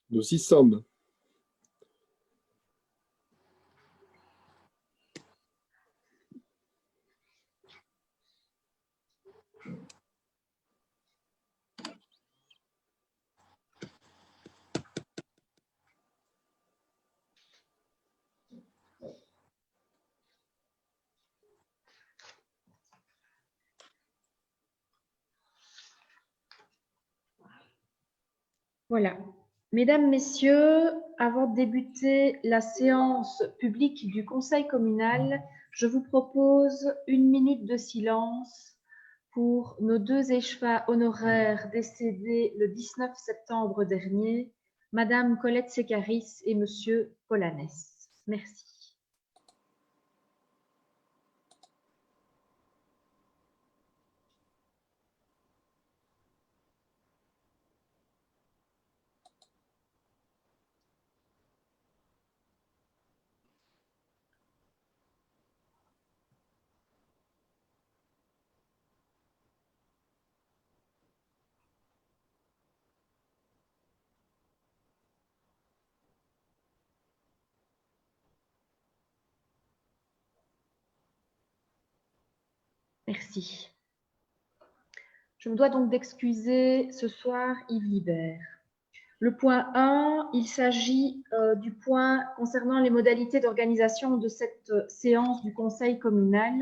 Nous y sommes. Voilà. Mesdames, Messieurs, avant de débuter la séance publique du Conseil communal, je vous propose 1 minute de silence pour nos 2 échevins honoraires décédés le 19 septembre dernier, Madame Colette Sécaris et Monsieur Polanès. Merci. Merci. Je me dois donc d'excuser ce soir Yves Libert. Le point 1, il s'agit du point concernant les modalités d'organisation de cette séance du Conseil communal.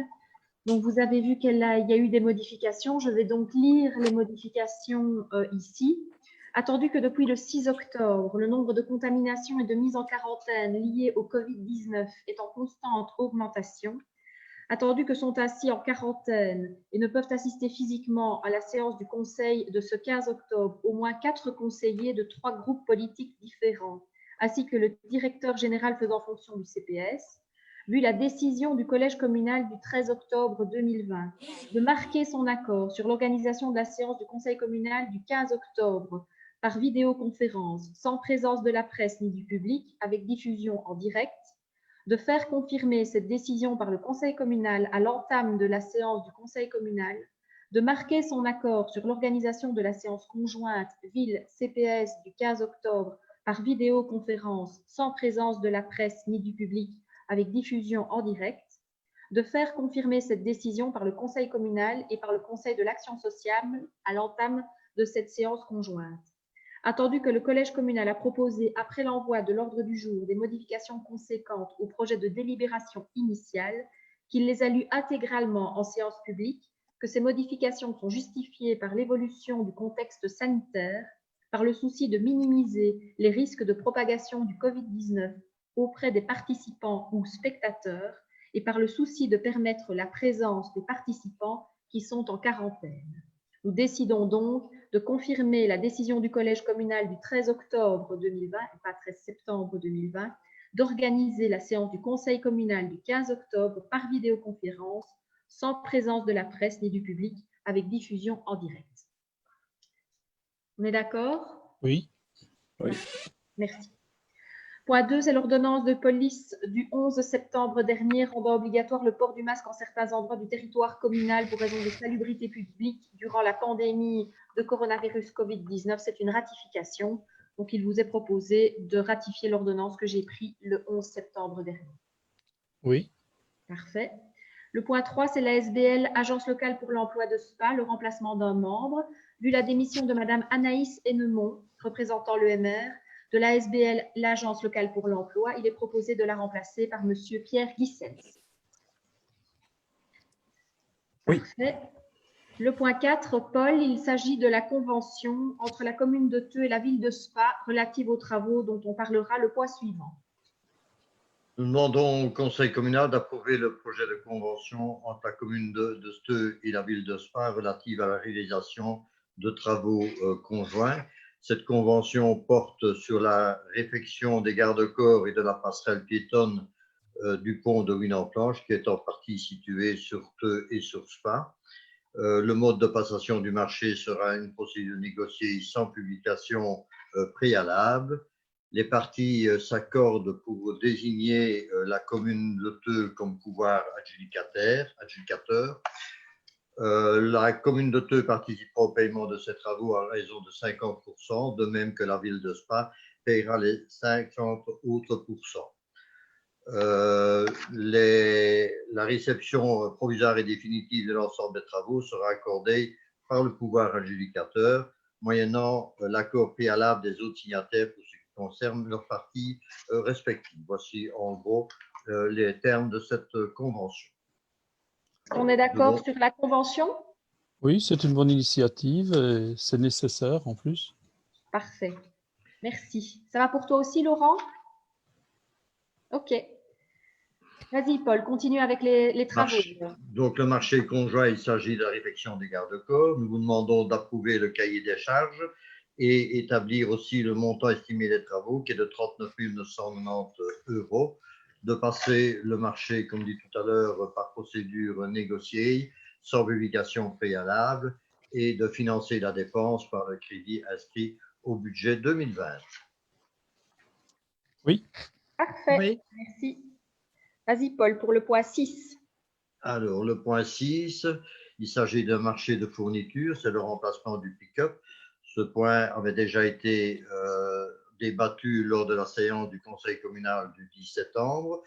Donc, vous avez vu qu'il y a eu des modifications. Je vais donc lire les modifications ici. Attendu que depuis le 6 octobre, le nombre de contaminations et de mises en quarantaine liées au Covid-19 est en constante augmentation, attendu que sont assis en quarantaine et ne peuvent assister physiquement à la séance du Conseil de ce 15 octobre au moins 4 conseillers de 3 groupes politiques différents, ainsi que le directeur général faisant fonction du CPS, vu la décision du Collège communal du 13 octobre 2020 de marquer son accord sur l'organisation de la séance du Conseil communal du 15 octobre par vidéoconférence, sans présence de la presse ni du public, avec diffusion en direct, de faire confirmer cette décision par le Conseil communal à l'entame de la séance du Conseil communal, de marquer son accord sur l'organisation de la séance conjointe Ville-CPS du 15 octobre par vidéoconférence sans présence de la presse ni du public avec diffusion en direct, de faire confirmer cette décision par le Conseil communal et par le Conseil de l'action sociale à l'entame de cette séance conjointe. Attendu que le Collège communal a proposé, après l'envoi de l'ordre du jour, des modifications conséquentes au projet de délibération initiale, qu'il les a lues intégralement en séance publique, que ces modifications sont justifiées par l'évolution du contexte sanitaire, par le souci de minimiser les risques de propagation du Covid-19 auprès des participants ou spectateurs, et par le souci de permettre la présence des participants qui sont en quarantaine. Nous décidons donc de confirmer la décision du Collège communal du 13 octobre 2020, et pas 13 septembre 2020, d'organiser la séance du Conseil communal du 15 octobre par vidéoconférence, sans présence de la presse ni du public, avec diffusion en direct. On est d'accord? Oui. Oui. Merci. Point 2, c'est l'ordonnance de police du 11 septembre dernier rendant obligatoire le port du masque en certains endroits du territoire communal pour raison de salubrité publique durant la pandémie de coronavirus Covid-19. C'est une ratification. Donc, il vous est proposé de ratifier l'ordonnance que j'ai prise le 11 septembre dernier. Oui. Parfait. Le point 3, c'est la SBL, Agence locale pour l'emploi de SPA, le remplacement d'un membre. Vu la démission de Madame Anaïs Hennemont, représentant l'EMR, de la SBL, l'Agence locale pour l'emploi, il est proposé de la remplacer par Monsieur Pierre Guissens. Oui. Parfait. Le point 4, Paul, il s'agit de la convention entre la commune de Theux et la ville de Spa relative aux travaux dont on parlera le point suivant. Nous demandons au Conseil communal d'approuver le projet de convention entre la commune de Theux et la ville de Spa relative à la réalisation de travaux conjoints. Cette convention porte sur la réfection des garde-corps et de la passerelle piétonne du pont de Winant-Planche, qui est en partie situé sur Theux et sur Spa. Le mode de passation du marché sera une procédure négociée sans publication préalable. les parties s'accordent pour désigner la commune de Theux comme pouvoir adjudicateur. La commune de Theux participera au paiement de ces travaux à raison de 50%, de même que la ville de Spa paiera les 50 autres pourcents. La réception provisoire et définitive de l'ensemble des travaux sera accordée par le pouvoir adjudicateur, moyennant l'accord préalable des autres signataires pour ce qui concerne leurs parties respectives. Voici en gros les termes de cette convention. On est d'accord sur la convention? Oui, c'est une bonne initiative et c'est nécessaire en plus. Parfait. Merci. Ça va pour toi aussi, Laurent? OK. Vas-y, Paul, continue avec les travaux. Donc, le marché conjoint, il s'agit de la réfection des garde-corps. Nous vous demandons d'approuver le cahier des charges et établir aussi le montant estimé des travaux, qui est de 39 990 €, de passer le marché, comme dit tout à l'heure, par procédure négociée, sans publication préalable, et de financer la dépense par le crédit inscrit au budget 2020. Oui. Parfait. Oui. Merci. Vas-y, Paul, pour le point 6. Alors, le point 6, il s'agit d'un marché de fourniture, c'est le remplacement du pick-up. Ce point avait déjà été débattu lors de la séance du conseil communal du 10 septembre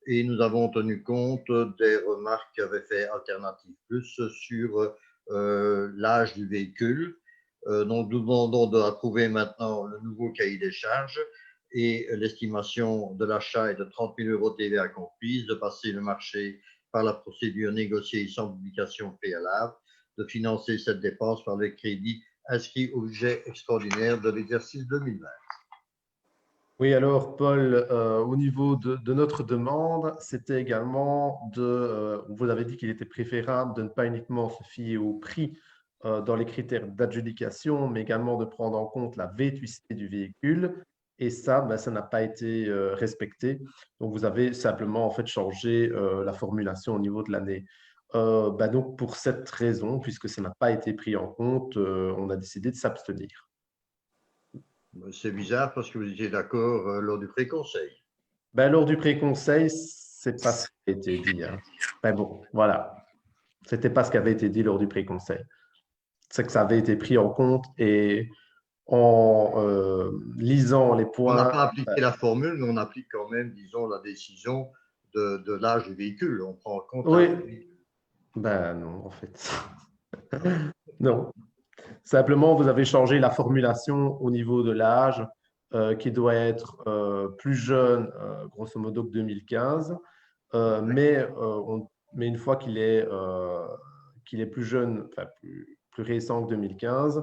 et nous avons tenu compte des remarques qu'avait fait Alternative Plus sur l'âge du véhicule. Donc, nous demandons d'approuver maintenant le nouveau cahier des charges et l'estimation de l'achat est de 30 000 € TVA comprise, de passer le marché par la procédure négociée sans publication préalable, de financer cette dépense par le crédit inscrit au budget extraordinaire de l'exercice 2020. Oui, alors Paul, au niveau de notre demande, c'était également vous avez dit qu'il était préférable de ne pas uniquement se fier au prix dans les critères d'adjudication, mais également de prendre en compte la vétusté du véhicule. Et ça, ben, ça n'a pas été respecté. Donc, vous avez simplement en fait changé la formulation au niveau de l'année. Ben, donc, pour cette raison, puisque ça n'a pas été pris en compte, on a décidé de s'abstenir. C'est bizarre parce que vous étiez d'accord lors du pré-conseil. Ben, lors du pré-conseil, c'est pas ce qui a été dit. Hein. Ben bon, voilà. C'était pas ce qui avait été dit lors du pré-conseil. C'est que ça avait été pris en compte et en lisant les points. On n'a pas appliqué la formule, mais on applique quand même, disons, la décision de l'âge du véhicule. On prend en compte Oui. l'âge du véhicule. Ben non, en fait. Non. Simplement, vous avez changé la formulation au niveau de l'âge qui doit être plus jeune, grosso modo, que 2015. Mais une fois qu'il est plus jeune, enfin plus récent que 2015,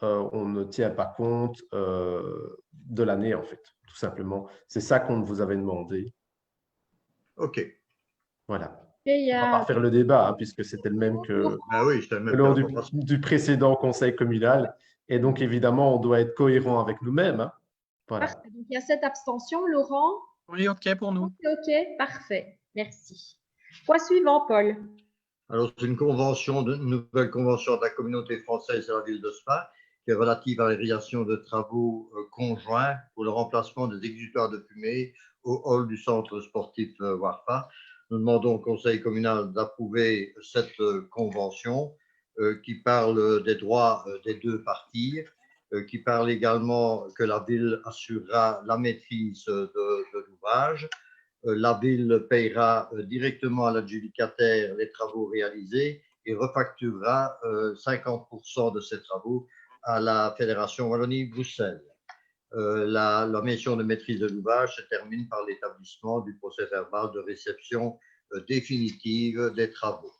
on ne tient pas compte de l'année, en fait, tout simplement. C'est ça qu'on vous avait demandé. OK. Voilà. Et On va pas refaire le débat, hein, puisque c'était le même que Ben oui, c'était le même lors que du précédent conseil communal. Et donc, évidemment, on doit être cohérent avec nous-mêmes. Hein. Voilà. parfait. Donc, il y a 7 abstentions. Laurent? Oui, OK pour nous. OK, parfait. Merci. Point suivant, Paul. Alors, c'est une nouvelle convention de la communauté française et la ville de Spa qui est relative à la réalisation de travaux conjoints pour le remplacement des exutoires de fumée au hall du centre sportif Warpa. Nous demandons au conseil communal d'approuver cette convention qui parle des droits des deux parties, qui parle également que la ville assurera la maîtrise de l'ouvrage. La ville paiera directement à l'adjudicataire les travaux réalisés et refacturera 50% de ces travaux à la Fédération Wallonie-Bruxelles. La mission de maîtrise de l'ouvrage se termine par l'établissement du procès verbal de réception définitive des travaux.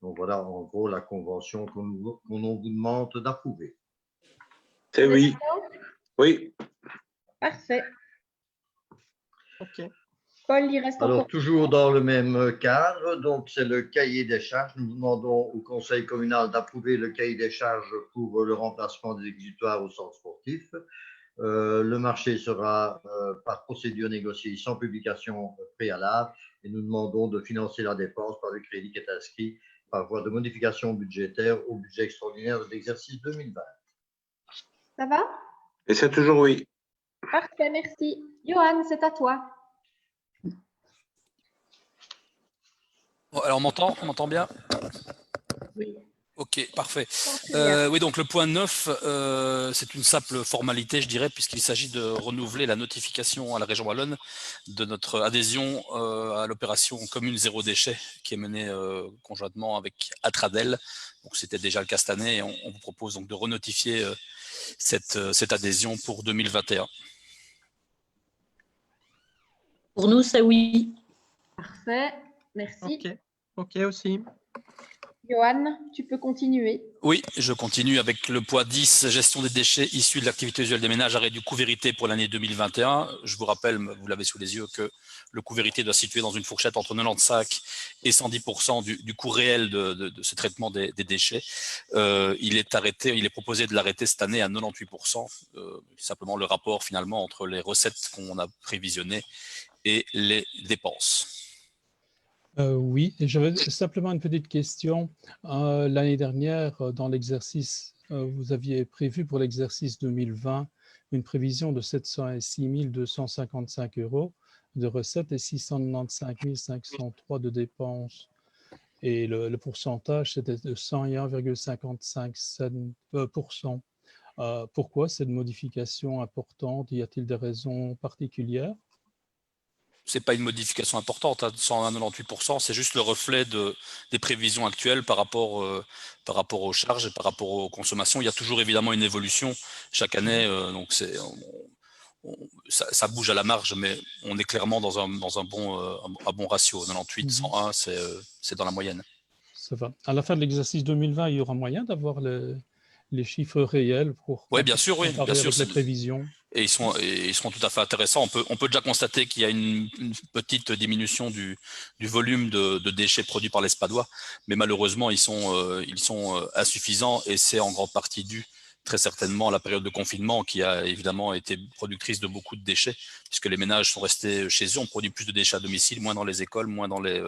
Donc voilà en gros la convention qu'on vous demande d'approuver. C'est oui. Oui. Parfait. OK. Paul, il reste Alors, encore. toujours dans le même cadre, donc c'est le cahier des charges. Nous demandons au conseil communal d'approuver le cahier des charges pour le remplacement des exutoires au centre sportif. Le marché sera par procédure négociée sans publication préalable et nous demandons de financer la dépense par le crédit qui est inscrit par voie de modification budgétaire au budget extraordinaire de l'exercice 2020. Ça va? Et c'est toujours oui. Parfait, merci. Johan, c'est à toi. Alors, on m'entend bien? Oui. Ok, parfait. Très bien. Oui, donc le point 9, c'est une simple formalité, je dirais, puisqu'il s'agit de renouveler la notification à la région wallonne de notre adhésion à l'opération commune zéro déchet qui est menée conjointement avec Atradel. Donc c'était déjà le cas cette année et on vous propose donc de renotifier cette adhésion pour 2021. Pour nous, c'est oui. Parfait, merci. Ok. Ok aussi. Johan, tu peux continuer. Oui, je continue avec le point 10, gestion des déchets issus de l'activité usuelle des ménages, arrêt du coût vérité pour l'année 2021. Je vous rappelle, vous l'avez sous les yeux, que le coût vérité doit se situer dans une fourchette entre 95 et 110% du coût réel de ce traitement des déchets. Il est proposé de l'arrêter cette année à 98%. Simplement le rapport finalement entre les recettes qu'on a prévisionnées et les dépenses. Oui, et j'avais simplement une petite question. L'année dernière, dans l'exercice, vous aviez prévu pour l'exercice 2020 une prévision de 706 255 € de recettes et 695 503 de dépenses. Et le pourcentage, c'était de 101,55%. Pourquoi cette modification importante? Y a-t-il des raisons particulières? C'est pas une modification importante, hein, 198%, c'est juste le reflet des prévisions actuelles par rapport aux charges et par rapport aux consommations. Il y a toujours évidemment une évolution chaque année, donc ça bouge à la marge, mais on est clairement dans un bon ratio. 98, 101, c'est dans la moyenne. Ça va. À la fin de l'exercice 2020, il y aura moyen d'avoir les chiffres réels pour Bien sûr, comparer avec les prévisions. Et ils seront tout à fait intéressants. On peut déjà constater qu'il y a une petite diminution du volume de déchets produits par les Spadois, mais malheureusement, ils sont insuffisants et c'est en grande partie dû très certainement à la période de confinement qui a évidemment été productrice de beaucoup de déchets, puisque les ménages sont restés chez eux, on produit plus de déchets à domicile, moins dans les écoles, moins dans les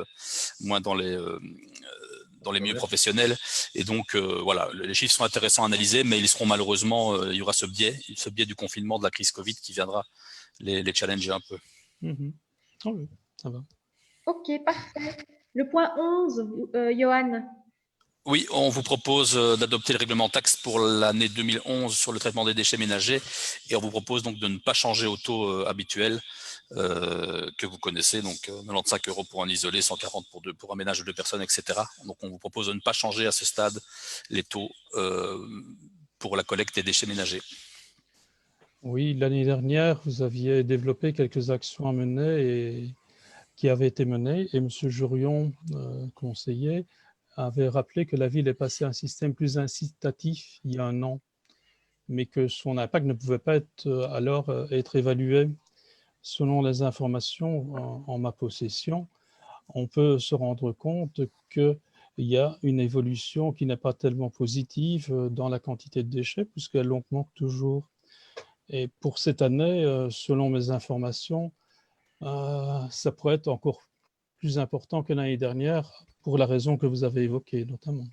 milieux professionnels. Et donc, voilà, les chiffres sont intéressants à analyser, mais ils seront malheureusement, il y aura ce biais du confinement, de la crise Covid qui viendra les challenger un peu. Oh oui, ça va. Ok, parfait. Le point 11, Johan. Oui, on vous propose d'adopter le règlement taxe pour l'année 2011 sur le traitement des déchets ménagers et on vous propose donc de ne pas changer au taux habituel que vous connaissez, donc 95 € pour un isolé, 140 pour un ménage de 2 personnes, etc. Donc on vous propose de ne pas changer à ce stade les taux pour la collecte des déchets ménagers. Oui, l'année dernière, vous aviez développé quelques actions à mener et qui avaient été menées et M. Jurion, conseiller, avait rappelé que la ville est passée à un système plus incitatif il y a un an, mais que son impact ne pouvait pas être évalué. Selon les informations en ma possession, on peut se rendre compte qu'il y a une évolution qui n'est pas tellement positive dans la quantité de déchets, puisqu'elle augmente toujours. Et pour cette année, selon mes informations, ça pourrait être encore plus important que l'année dernière, pour la raison que vous avez évoquée notamment.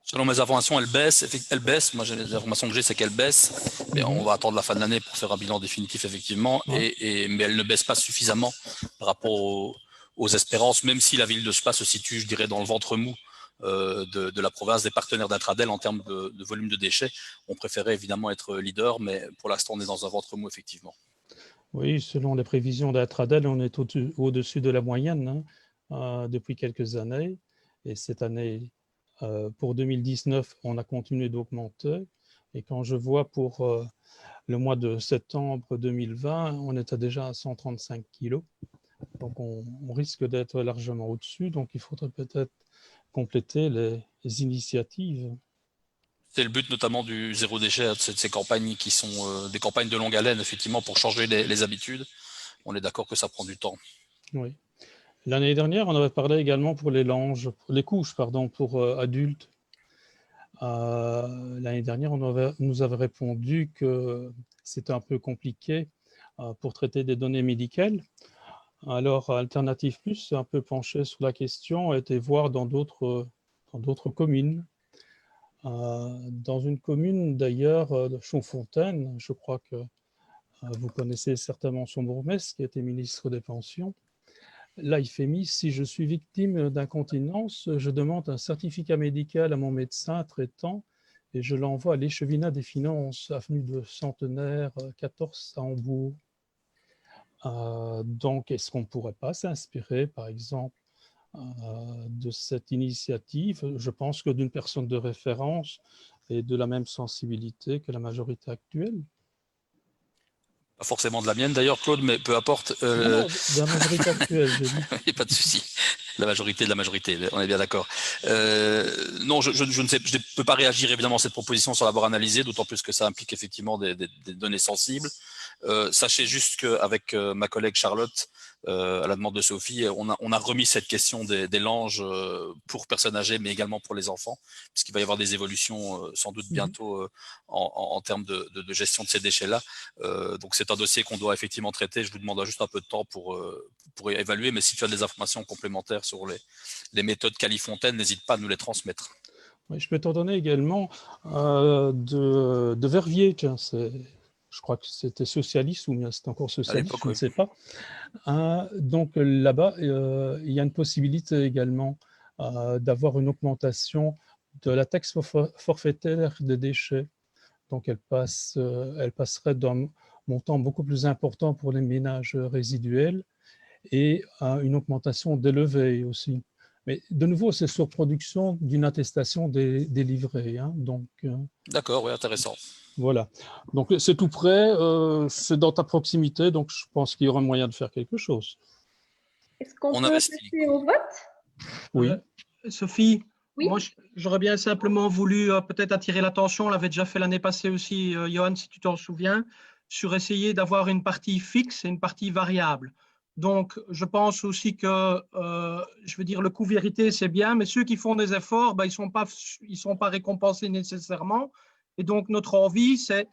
Selon mes informations, elle baisse. Moi, les informations que j'ai, c'est qu'elle baisse. Mais on va attendre la fin de l'année pour faire un bilan définitif, effectivement. Mais elle ne baisse pas suffisamment par rapport aux espérances, même si la ville de Spa se situe, je dirais, dans le ventre mou de la province, des partenaires d'Atradel en termes de volume de déchets. On préférait évidemment être leader, mais pour l'instant, on est dans un ventre mou, effectivement. Oui, selon les prévisions d'Atradel, on est au-dessus de la moyenne depuis quelques années. Et cette année, pour 2019, on a continué d'augmenter. Et quand je vois pour le mois de septembre 2020, on était déjà à 135 kilos. Donc, on risque d'être largement au-dessus. Donc, il faudrait peut-être compléter les initiatives. C'est le but notamment du zéro déchet, de ces campagnes qui sont des campagnes de longue haleine, effectivement, pour changer les habitudes. On est d'accord que ça prend du temps. Oui. L'année dernière, on avait parlé également pour les couches, pour adultes. L'année dernière, on nous avait répondu que c'était un peu compliqué pour traiter des données médicales. Alors, Alternative Plus s'est un peu penché sur la question et été voir dans d'autres communes. Dans une commune d'ailleurs, de Chaudfontaine, je crois que Vous connaissez certainement son bourgmestre qui était ministre des Pensions. Là, il fait mis, si je suis victime d'incontinence, je demande un certificat médical à mon médecin traitant et je l'envoie à l'Échevinat des Finances, avenue de Centenaire 14 à Hambourg. Donc, est-ce qu'on ne pourrait pas s'inspirer, par exemple, de cette initiative? Je pense que d'une personne de référence et de la même sensibilité que la majorité actuelle. Pas forcément de la mienne d'ailleurs, Claude, mais peu importe. Non, de la majorité actuelle, j'ai dit. Il n'y a pas de souci. La majorité de la majorité, on est bien d'accord. Non, je ne sais, je ne peux pas réagir évidemment à cette proposition sans l'avoir analysée, d'autant plus que ça implique effectivement des données sensibles. Sachez juste qu'avec ma collègue Charlotte, à la demande de Sophie, on a remis cette question des langes pour personnes âgées, mais également pour les enfants, puisqu'il va y avoir des évolutions sans doute bientôt en termes de gestion de ces déchets-là. Donc c'est un dossier qu'on doit effectivement traiter. Je vous demanderai juste un peu de temps pour évaluer, mais si tu as des informations complémentaires sur les méthodes Califontaine, n'hésite pas à nous les transmettre. Oui, je peux t'en donner également de Verviers. Tiens, je crois que c'était socialiste ou bien c'était encore socialiste, je ne sais pas. Donc là-bas, il y a une possibilité également d'avoir une augmentation de la taxe forfaitaire des déchets. Donc elle passerait d'un montant beaucoup plus important pour les ménages résiduels et une augmentation des levées aussi. Mais de nouveau, c'est sur production d'une attestation délivrée. Donc, d'accord, oui, intéressant. Voilà. Donc, c'est tout près, c'est dans ta proximité, donc je pense qu'il y aura moyen de faire quelque chose. Est-ce qu'on peut passer au vote? Oui. Sophie, oui. Moi, j'aurais bien simplement voulu peut-être attirer l'attention, on l'avait déjà fait l'année passée aussi, Johan, si tu t'en souviens, sur essayer d'avoir une partie fixe et une partie variable. Donc, je pense aussi que, je veux dire, le coût vérité, c'est bien, mais ceux qui font des efforts, ben, ils sont pas récompensés nécessairement. Et donc, notre envie, c'est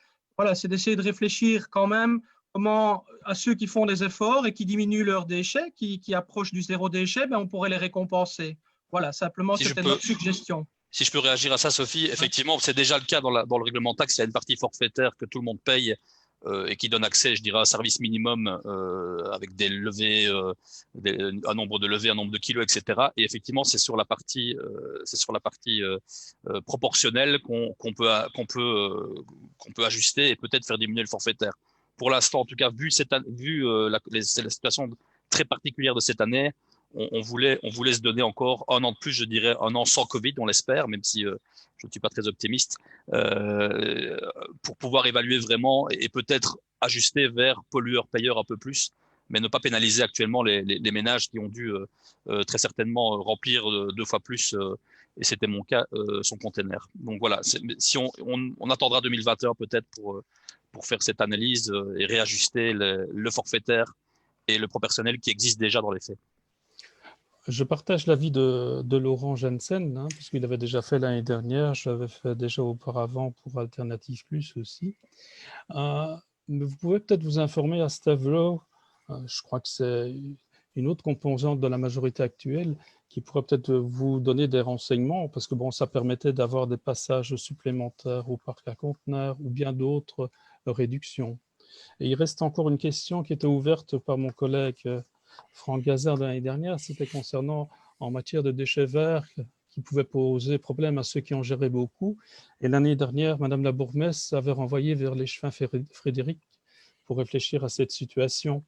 d'essayer de réfléchir quand même comment, à ceux qui font des efforts et qui diminuent leurs déchets, qui approchent du zéro déchet, ben, on pourrait les récompenser. Voilà, simplement, c'était notre suggestion. Si je peux réagir à ça, Sophie, effectivement, c'est déjà le cas dans le règlement taxe. Il y a une partie forfaitaire que tout le monde paye et qui donne accès, je dirais, à un service minimum avec des levées, un nombre de levées, un nombre de kilos, etc. Et effectivement, c'est sur la partie, proportionnelle qu'on peut ajuster et peut-être faire diminuer le forfaitaire. Pour l'instant, en tout cas, vu la situation très particulière de cette année, on voulait se donner encore un an de plus, je dirais un an sans Covid, on l'espère, même si je ne suis pas très optimiste, pour pouvoir évaluer vraiment et peut-être ajuster vers pollueur-payeur un peu plus, mais ne pas pénaliser actuellement les ménages qui ont dû très certainement remplir 2 fois plus, et c'était mon cas, son container. Donc voilà, si on attendra 2021 peut-être pour faire cette analyse et réajuster le forfaitaire et le proportionnel qui existe déjà dans les faits. Je partage l'avis de Laurent Jensen, puisqu'il avait déjà fait l'année dernière, je l'avais fait déjà auparavant pour Alternative Plus aussi. Mais vous pouvez peut-être vous informer à ce niveau. Je crois que c'est une autre composante de la majorité actuelle qui pourrait peut-être vous donner des renseignements, parce que bon, ça permettait d'avoir des passages supplémentaires au parc à conteneurs ou bien d'autres réductions. Et il reste encore une question qui était ouverte par mon collègue Franck Gazard de l'année dernière, c'était concernant en matière de déchets verts qui pouvaient poser problème à ceux qui en géraient beaucoup. Et l'année dernière, Madame la bourgmestre avait renvoyé vers l'Échevin Frédéric pour réfléchir à cette situation.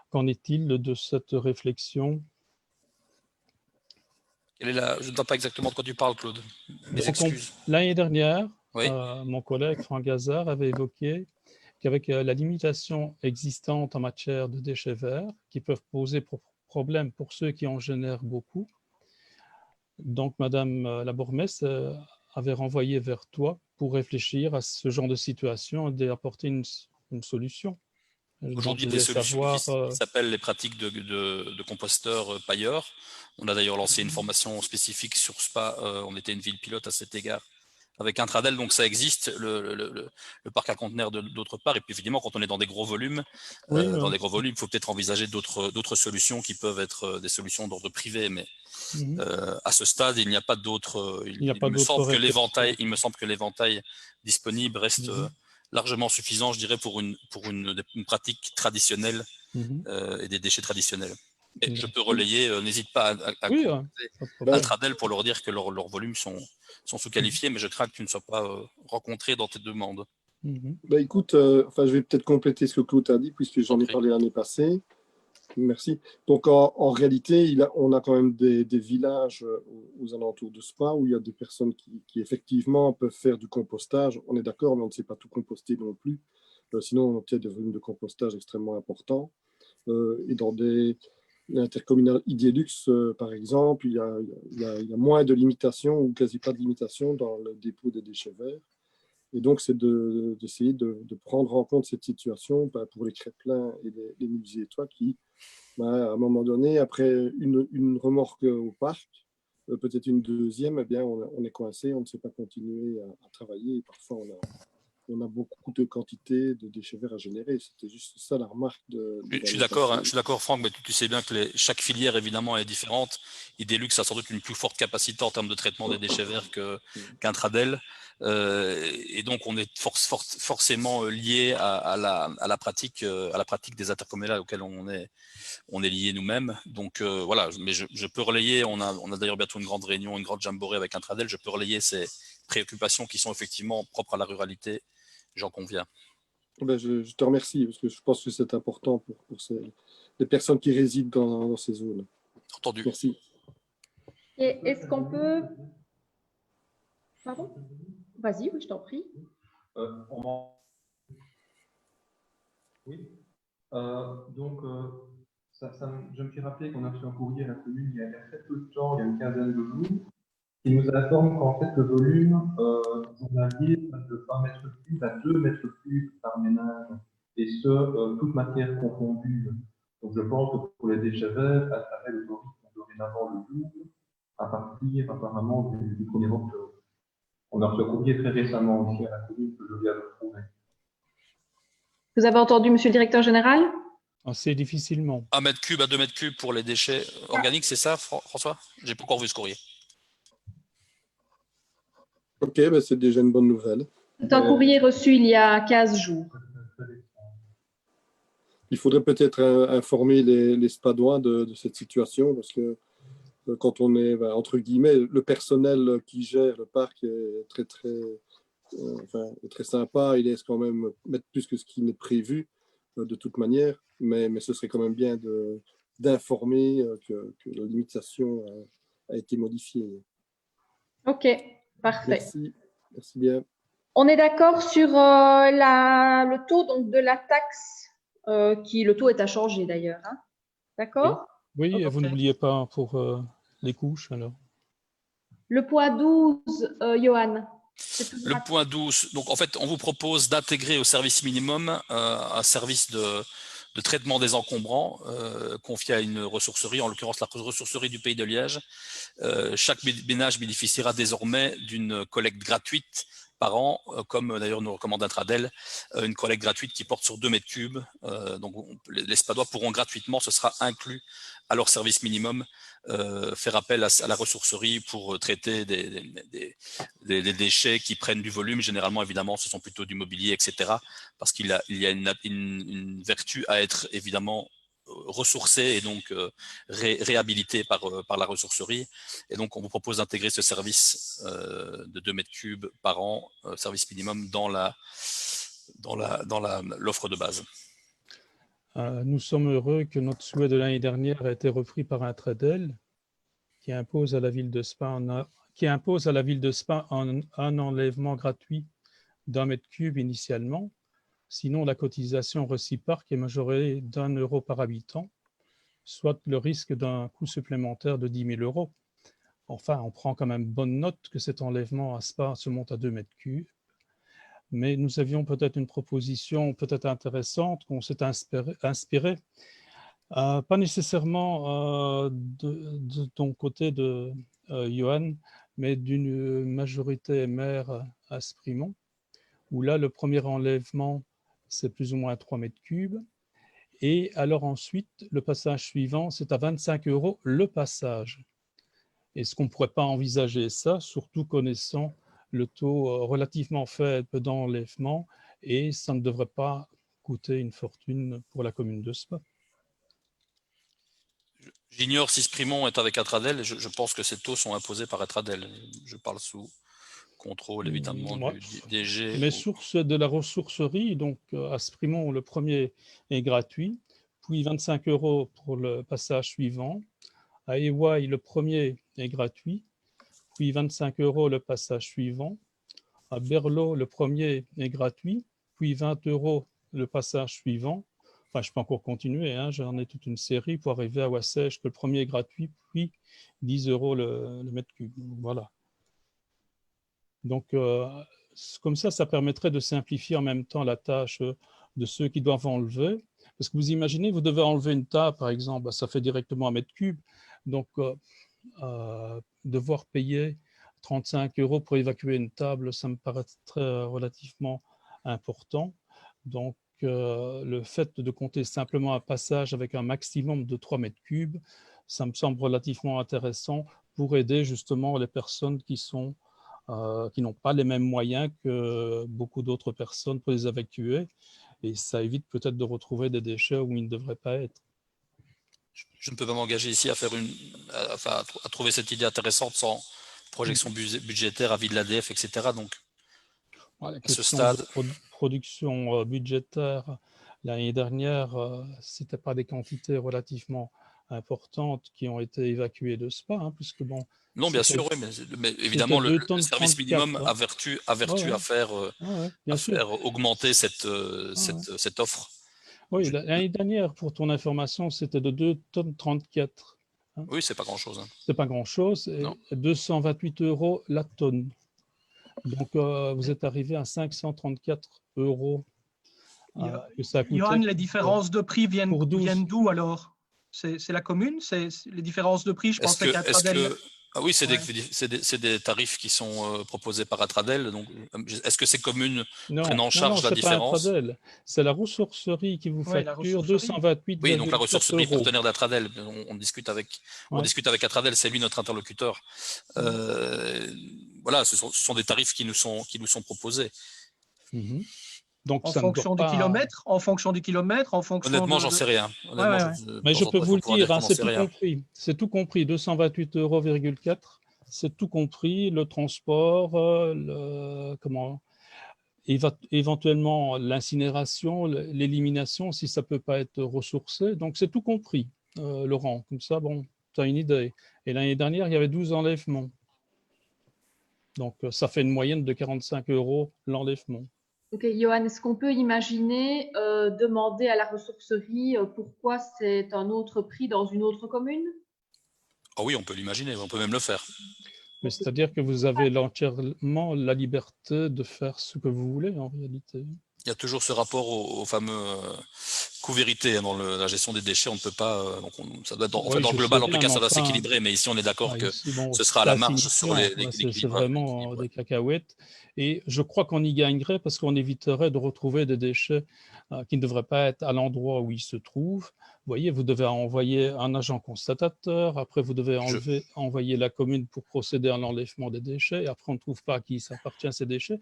Qu'en est-il de cette réflexion? Je ne vois pas exactement de quoi tu parles, Claude. Mes excuses. L'année dernière, oui. Mon collègue Franck Gazard avait évoqué qu'avec la limitation existante en matière de déchets verts, qui peuvent poser problème pour ceux qui en génèrent beaucoup, donc Madame la bourgmestre avait renvoyé vers toi pour réfléchir à ce genre de situation et apporter une solution. Aujourd'hui, des solutions qui s'appellent les pratiques de composteurs pailleurs. On a d'ailleurs lancé une formation spécifique sur SPA. On était une ville pilote à cet égard avec Intradel, donc ça existe, le parc à conteneurs d'autre part. Et puis évidemment, quand on est dans des gros volumes, il faut peut-être envisager d'autres solutions qui peuvent être des solutions d'ordre privé. Mais à ce stade, il n'y a pas d'autres. Il me semble que l'éventail disponible reste largement suffisant, je dirais, pour une pratique traditionnelle et des déchets traditionnels. Et je peux relayer, n'hésite pas à Oui, contacter Intradel pour leur dire que leurs volumes sont sous-qualifiés, mais je crains que tu ne sois pas rencontré dans tes demandes. Bah, écoute, je vais peut-être compléter ce que Claude a dit, puisque j'en ai parlé l'année passée. Merci. Donc, en réalité, on a quand même des villages aux alentours de Spa où il y a des personnes qui effectivement peuvent faire du compostage. On est d'accord, mais on ne sait pas tout composter non plus. Sinon, on obtient des volumes de compostage extrêmement importants. Et dans des intercommunales Idielux, par exemple, il y a moins de limitations ou quasi pas de limitations dans le dépôt des déchets verts. Et donc, c'est d'essayer de prendre en compte cette situation pour les Crépelins et les Mulziétois qui, à un moment donné, après une remorque au parc, peut-être une deuxième, eh bien, on est coincé, on ne sait pas continuer à travailler. Et parfois, on a beaucoup de quantité de déchets verts à générer. C'était juste ça la remarque je suis d'accord, Franck, mais tu sais bien que chaque filière, évidemment, est différente. Idelux a sans doute une plus forte capacité en termes de traitement des déchets verts qu'Intradel. Et donc, on est forcément lié à la pratique des intercommunales auxquelles on est lié nous-mêmes. Donc, voilà, mais je peux relayer, on a d'ailleurs bientôt une grande réunion, une grande jamborée avec Intradel, je peux relayer ces préoccupations qui sont effectivement propres à la ruralité. J'en conviens. Ben, je te remercie, parce que je pense que c'est important pour les personnes qui résident dans ces zones. Entendu. Merci. Et est-ce qu'on peut... Pardon? Vas-y, oui, je t'en prie. Oui. Donc, je me suis rappelé qu'on a reçu un courrier à la commune il y a très peu de temps, il y a une quinzaine de jours, qui nous informe qu'en fait le volume journalier de 1 mètre cube à 2 mètres cubes par ménage, et ce, toute matière confondue. Donc je pense que pour les déchets verts, à travers le Covid, on dorénavant le double, à partir apparemment du 1er octobre. On a reçu un courrier très récemment ici à la commune que je viens de trouver. Vous avez entendu, monsieur le directeur général? Assez difficilement. 1 mètre cube à 2 mètres cubes pour les déchets organiques, c'est ça, François? J'ai pas encore vu ce courrier. Ok, ben c'est déjà une bonne nouvelle. C'est un courrier reçu il y a 15 jours. Il faudrait peut-être informer les Spadois de cette situation, parce que quand on est, entre guillemets, le personnel qui gère le parc est très sympa, il laisse quand même mettre plus que ce qui n'est prévu de toute manière, mais ce serait quand même bien d'informer que la limitation a été modifiée. Ok, parfait. Merci bien. On est d'accord sur le taux donc, de la taxe, le taux est à changer d'ailleurs, hein? D'accord? Oui, et vous n'oubliez pas pour les couches alors. Le point 12, Johan. Le point 12, donc en fait, on vous propose d'intégrer au service minimum un service de traitement des encombrants confié à une ressourcerie, en l'occurrence la ressourcerie du Pays de Liège. Chaque ménage bénéficiera désormais d'une collecte gratuite par an, comme d'ailleurs nous recommande Intradel, une collecte gratuite qui porte sur 2 mètres cubes. Donc les Spadois pourront gratuitement, ce sera inclus à leur service minimum, faire appel à la ressourcerie pour traiter des déchets qui prennent du volume. Généralement, évidemment, ce sont plutôt du mobilier, etc. Parce qu'il y a une vertu à être évidemment ressourcé et donc réhabilité par la ressourcerie. Et donc, on vous propose d'intégrer ce service de 2 mètres cubes par an, service minimum, dans l'offre de base. Nous sommes heureux que notre souhait de l'année dernière ait été repris par Intradel, qui impose à la ville de Spa un enlèvement gratuit d'1 mètre cube initialement. Sinon, la cotisation Reciparc est majorée d'1 euro par habitant, soit le risque d'un coût supplémentaire de 10 000 euros. Enfin, on prend quand même bonne note que cet enlèvement à Spa se monte à 2 mètres cubes. Mais nous avions peut-être une proposition peut-être intéressante qu'on s'est inspiré, pas nécessairement de ton côté de Johan, mais d'une majorité maire à Sprimont, où là, le premier enlèvement, c'est plus ou moins 3 mètres cubes. Et alors ensuite, le passage suivant, c'est à 25 euros le passage. Est-ce qu'on ne pourrait pas envisager ça, surtout connaissant le taux relativement faible d'enlèvement et ça ne devrait pas coûter une fortune pour la commune de Spa. J'ignore si Sprimont est avec Atradel. Je pense que ces taux sont imposés par Atradel. Je parle sous contrôle évidemment Ouais. du DG. Les sources de la ressourcerie, donc à Sprimont, le premier est gratuit, puis 25 € pour le passage suivant. À Ewaï, le premier est gratuit, puis 25 € le passage suivant. À Berlot, le premier est gratuit, puis 20 € le passage suivant. Enfin, je peux encore continuer, hein, j'en ai toute une série pour arriver à Wassège, que le premier est gratuit, puis 10 € le mètre cube. Donc, voilà. Donc, comme ça permettrait de simplifier en même temps la tâche de ceux qui doivent enlever. Parce que vous imaginez, vous devez enlever une table, par exemple, ça fait directement un mètre cube. Donc, devoir payer 35 € pour évacuer une table, ça me paraît relativement important. Donc, le fait de compter simplement un passage avec un maximum de 3 mètres cubes, ça me semble relativement intéressant pour aider justement les personnes qui n'ont pas les mêmes moyens que beaucoup d'autres personnes pour les évacuer. Et ça évite peut-être de retrouver des déchets où ils ne devraient pas être. Je ne peux pas m'engager ici à trouver cette idée intéressante sans projection budgétaire, avis de l'ADF, etc. Donc, voilà, à ce stade... production budgétaire, l'année dernière, ce n'était pas des quantités relativement importantes qui ont été évacuées de Spa, hein, puisque bon... Non, bien sûr, oui, mais évidemment, le service minimum a vertu à faire augmenter cette offre. Oui, l'année dernière, pour ton information, c'était de 2,34 tonnes. Hein. Oui, c'est pas grand-chose. Hein. C'est pas grand-chose. Et 228 € la tonne. Donc, vous êtes arrivé à 534 € que ça a coûté. Johan, les différences de prix viennent d'où alors? C'est la commune? Les différences de prix, je pensais qu'Atradel... Ah oui, c'est des tarifs qui sont proposés par Atradel. Donc, est-ce que ces communes prennent en charge la différence? C'est la ressourcerie qui vous facture 228 €. Oui, donc la ressourcerie partenaire d'Atradel. On discute avec Atradel, c'est lui notre interlocuteur. Voilà, ce sont des tarifs qui nous sont proposés. Donc, en fonction du kilomètre, en fonction Honnêtement, j'en sais rien. Mais je peux vous le dire, hein, c'est tout compris. C'est tout compris, 228 €,4. C'est tout compris, le transport, éventuellement l'incinération, l'élimination, si ça ne peut pas être ressourcé. Donc, c'est tout compris, Laurent. Comme ça, bon, tu as une idée. Et l'année dernière, il y avait 12 enlèvements. Donc, ça fait une moyenne de 45 € l'enlèvement. Ok, Johan, est-ce qu'on peut imaginer demander à la ressourcerie pourquoi c'est un autre prix dans une autre commune? Oh oui, on peut l'imaginer, on peut même le faire. Mais c'est-à-dire que vous avez entièrement la liberté de faire ce que vous voulez en réalité. Il y a toujours ce rapport au fameux coût-vérité dans la gestion des déchets. On ne peut pas. Ça doit être dans le global, en tout cas, ça doit s'équilibrer. Mais ici, on est d'accord que ce sera à la marge sur les c'est vraiment des cacahuètes. Et je crois qu'on y gagnerait parce qu'on éviterait de retrouver des déchets qui ne devraient pas être à l'endroit où ils se trouvent. Vous voyez, vous devez envoyer un agent constatateur, après vous devez envoyer la commune pour procéder à l'enlèvement des déchets, et après on ne trouve pas à qui s'appartient ces déchets.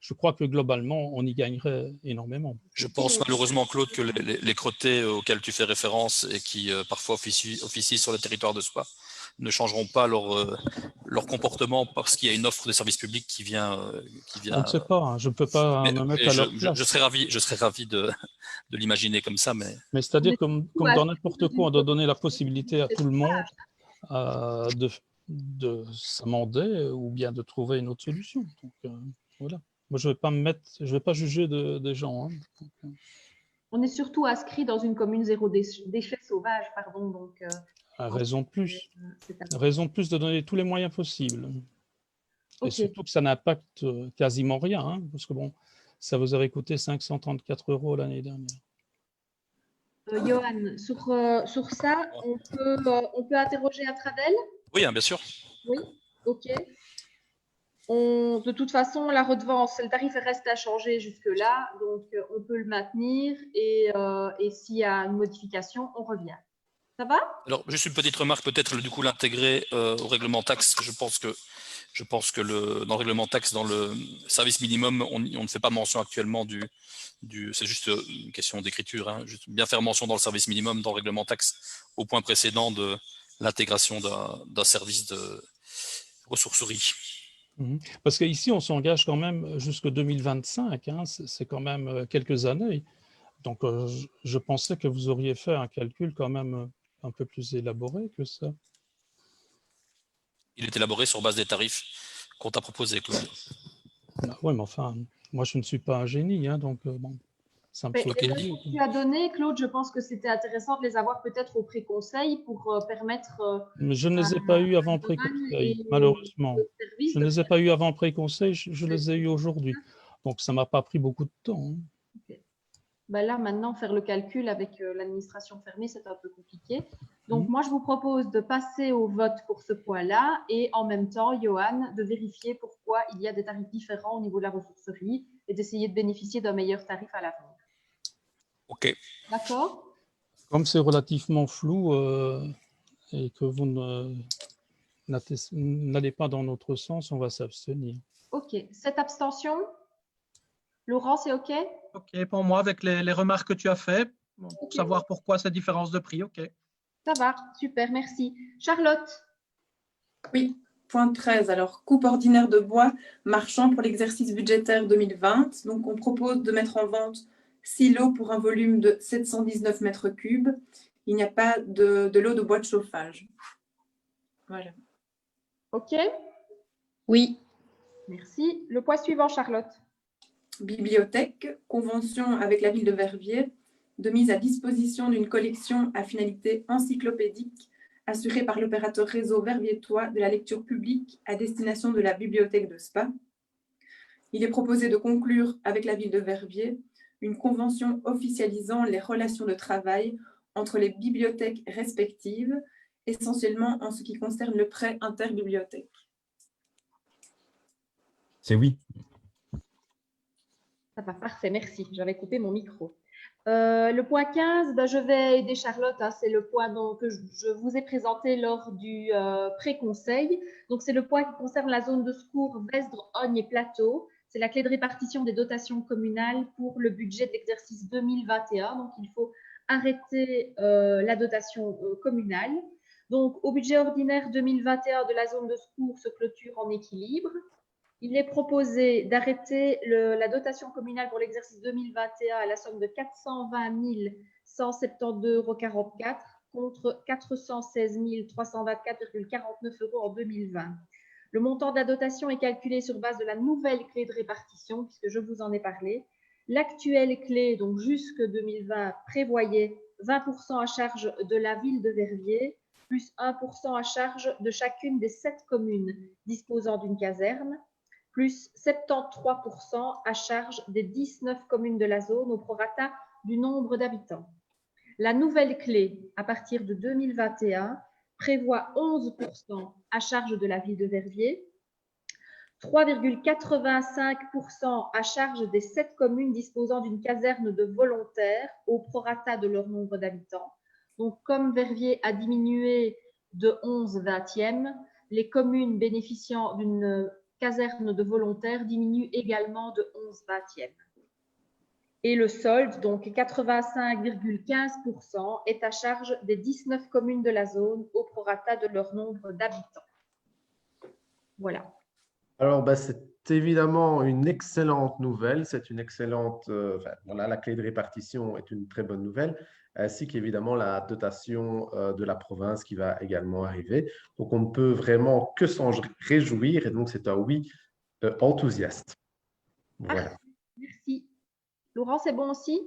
Je crois que globalement, on y gagnerait énormément. Je pense malheureusement, Claude, que les crottés auxquels tu fais référence et qui parfois officient sur le territoire de Spa ne changeront pas leur comportement parce qu'il y a une offre de service public qui vient. On ne sait pas, hein, je ne peux pas me mettre à leur place. Je serais ravi de l'imaginer comme ça. Mais c'est-à-dire comme dans n'importe quoi, on doit donner la possibilité à tout le monde de s'amender ou bien de trouver une autre solution. Donc, voilà. Moi, je ne vais pas juger des gens. Hein. On est surtout inscrit dans une commune zéro déchet sauvage, pardon. Donc, raison de plus de donner tous les moyens possibles. Okay. Et surtout que ça n'impacte quasiment rien, hein, parce que bon, ça vous avait coûté 534 € l'année dernière. Johan, sur ça, on peut interroger Atradel? Oui, hein, bien sûr. Oui, ok. De toute façon, la redevance, le tarif reste inchangé jusque-là, donc on peut le maintenir et s'il y a une modification, on revient. Ça va? Alors, juste une petite remarque, peut-être du coup l'intégrer au règlement taxe. Je pense que dans le règlement taxe, dans le service minimum, on ne fait pas mention actuellement c'est juste une question d'écriture, hein, juste bien faire mention dans le service minimum, dans le règlement taxe, au point précédent de l'intégration d'un service de ressourcerie. Parce qu'ici, on s'engage quand même jusqu'en 2025, hein, c'est quand même quelques années. Donc, je pensais que vous auriez fait un calcul quand même un peu plus élaboré que ça. Il est élaboré sur base des tarifs qu'on t'a proposés, Claude. Oui, mais enfin, moi, je ne suis pas un génie, hein, donc bon, ça me saute aux yeux. Tu as donné, Claude, je pense que c'était intéressant de les avoir peut-être au pré-conseil pour permettre… Mais je ne les ai pas eus avant pré-conseil, malheureusement. Je ne les ai pas eus avant pré-conseil, je les ai eus aujourd'hui. Donc, ça ne m'a pas pris beaucoup de temps. Hein. Okay. Ben là, maintenant, faire le calcul avec l'administration fermée, c'est un peu compliqué. Donc, moi, je vous propose de passer au vote pour ce point-là et en même temps, Johan, de vérifier pourquoi il y a des tarifs différents au niveau de la ressourcerie et d'essayer de bénéficier d'un meilleur tarif à l'avenir. OK. D'accord? Comme c'est relativement flou et que vous n'allez pas dans notre sens, on va s'abstenir. OK. Cette abstention, Laurent, c'est OK? OK pour moi, avec les remarques que tu as faites, pour savoir pourquoi cette différence de prix. OK. Ça va, super, merci. Charlotte? Oui, point 13. Alors, coupe ordinaire de bois marchand pour l'exercice budgétaire 2020. Donc, on propose de mettre en vente 6 lots pour un volume de 719 mètres cubes. Il n'y a pas de lot de bois de chauffage. Voilà. OK? Oui. Merci. Le point suivant, Charlotte. Bibliothèque, convention avec la ville de Verviers de mise à disposition d'une collection à finalité encyclopédique assurée par l'opérateur réseau verviétois de la lecture publique à destination de la bibliothèque de Spa. Il est proposé de conclure avec la ville de Verviers une convention officialisant les relations de travail entre les bibliothèques respectives, essentiellement en ce qui concerne le prêt interbibliothèque. C'est oui. Ça va, parfait, merci. J'avais coupé mon micro. Le point 15, je vais aider Charlotte. Hein, c'est le point que je vous ai présenté lors du pré-conseil. Donc, c'est le point qui concerne la zone de secours Vesdre, Ogne et Plateau. C'est la clé de répartition des dotations communales pour le budget de l'exercice 2021. Donc, il faut arrêter la dotation communale. Donc, au budget ordinaire 2021 de la zone de secours se clôture en équilibre. Il est proposé d'arrêter la dotation communale pour l'exercice 2021 à la somme de 420 172,44 € contre 416 324,49 € en 2020. Le montant de la dotation est calculé sur base de la nouvelle clé de répartition, puisque je vous en ai parlé. L'actuelle clé, donc jusque 2020, prévoyait 20% à charge de la ville de Verviers, plus 1% à charge de chacune des 7 communes disposant d'une caserne, plus 73% à charge des 19 communes de la zone au prorata du nombre d'habitants. La nouvelle clé, à partir de 2021, prévoit 11% à charge de la ville de Verviers, 3,85% à charge des 7 communes disposant d'une caserne de volontaires au prorata de leur nombre d'habitants. Donc, comme Verviers a diminué de 11 vingtièmes, les communes bénéficiant d'une caserne de volontaires diminue également de 11 vingtièmes. Et le solde, donc 85,15%, est à charge des 19 communes de la zone au prorata de leur nombre d'habitants. Voilà. Alors, c'est évidemment une excellente nouvelle. C'est une excellente… voilà, la clé de répartition est une très bonne nouvelle, ainsi qu'évidemment la dotation de la province qui va également arriver. Donc, on ne peut vraiment que s'en réjouir et donc c'est un oui enthousiaste. Voilà. Merci. Laurent, c'est bon aussi?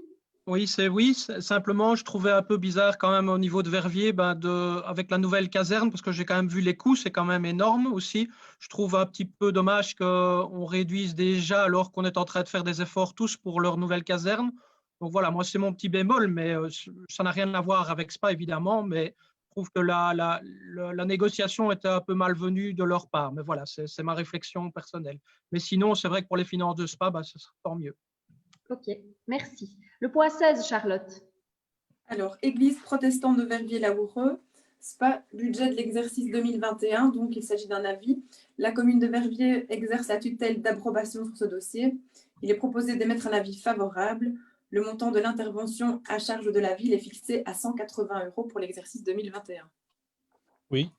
Oui, c'est oui. Simplement, je trouvais un peu bizarre quand même au niveau de Verviers, avec la nouvelle caserne, parce que j'ai quand même vu les coûts, c'est quand même énorme aussi. Je trouve un petit peu dommage qu'on réduise déjà alors qu'on est en train de faire des efforts tous pour leur nouvelle caserne. Donc voilà, moi c'est mon petit bémol, mais ça n'a rien à voir avec SPA évidemment, mais je trouve que la négociation était un peu malvenue de leur part. Mais voilà, c'est ma réflexion personnelle. Mais sinon, c'est vrai que pour les finances de SPA, ce sera tant mieux. Ok, merci. Le point 16, Charlotte. Alors, Église protestante de Verviers-Laoureux, SPA, budget de l'exercice 2021, donc il s'agit d'un avis. La commune de Verviers exerce la tutelle d'approbation sur ce dossier. Il est proposé d'émettre un avis favorable. Le montant de l'intervention à charge de la ville est fixé à 180 € pour l'exercice 2021. Oui.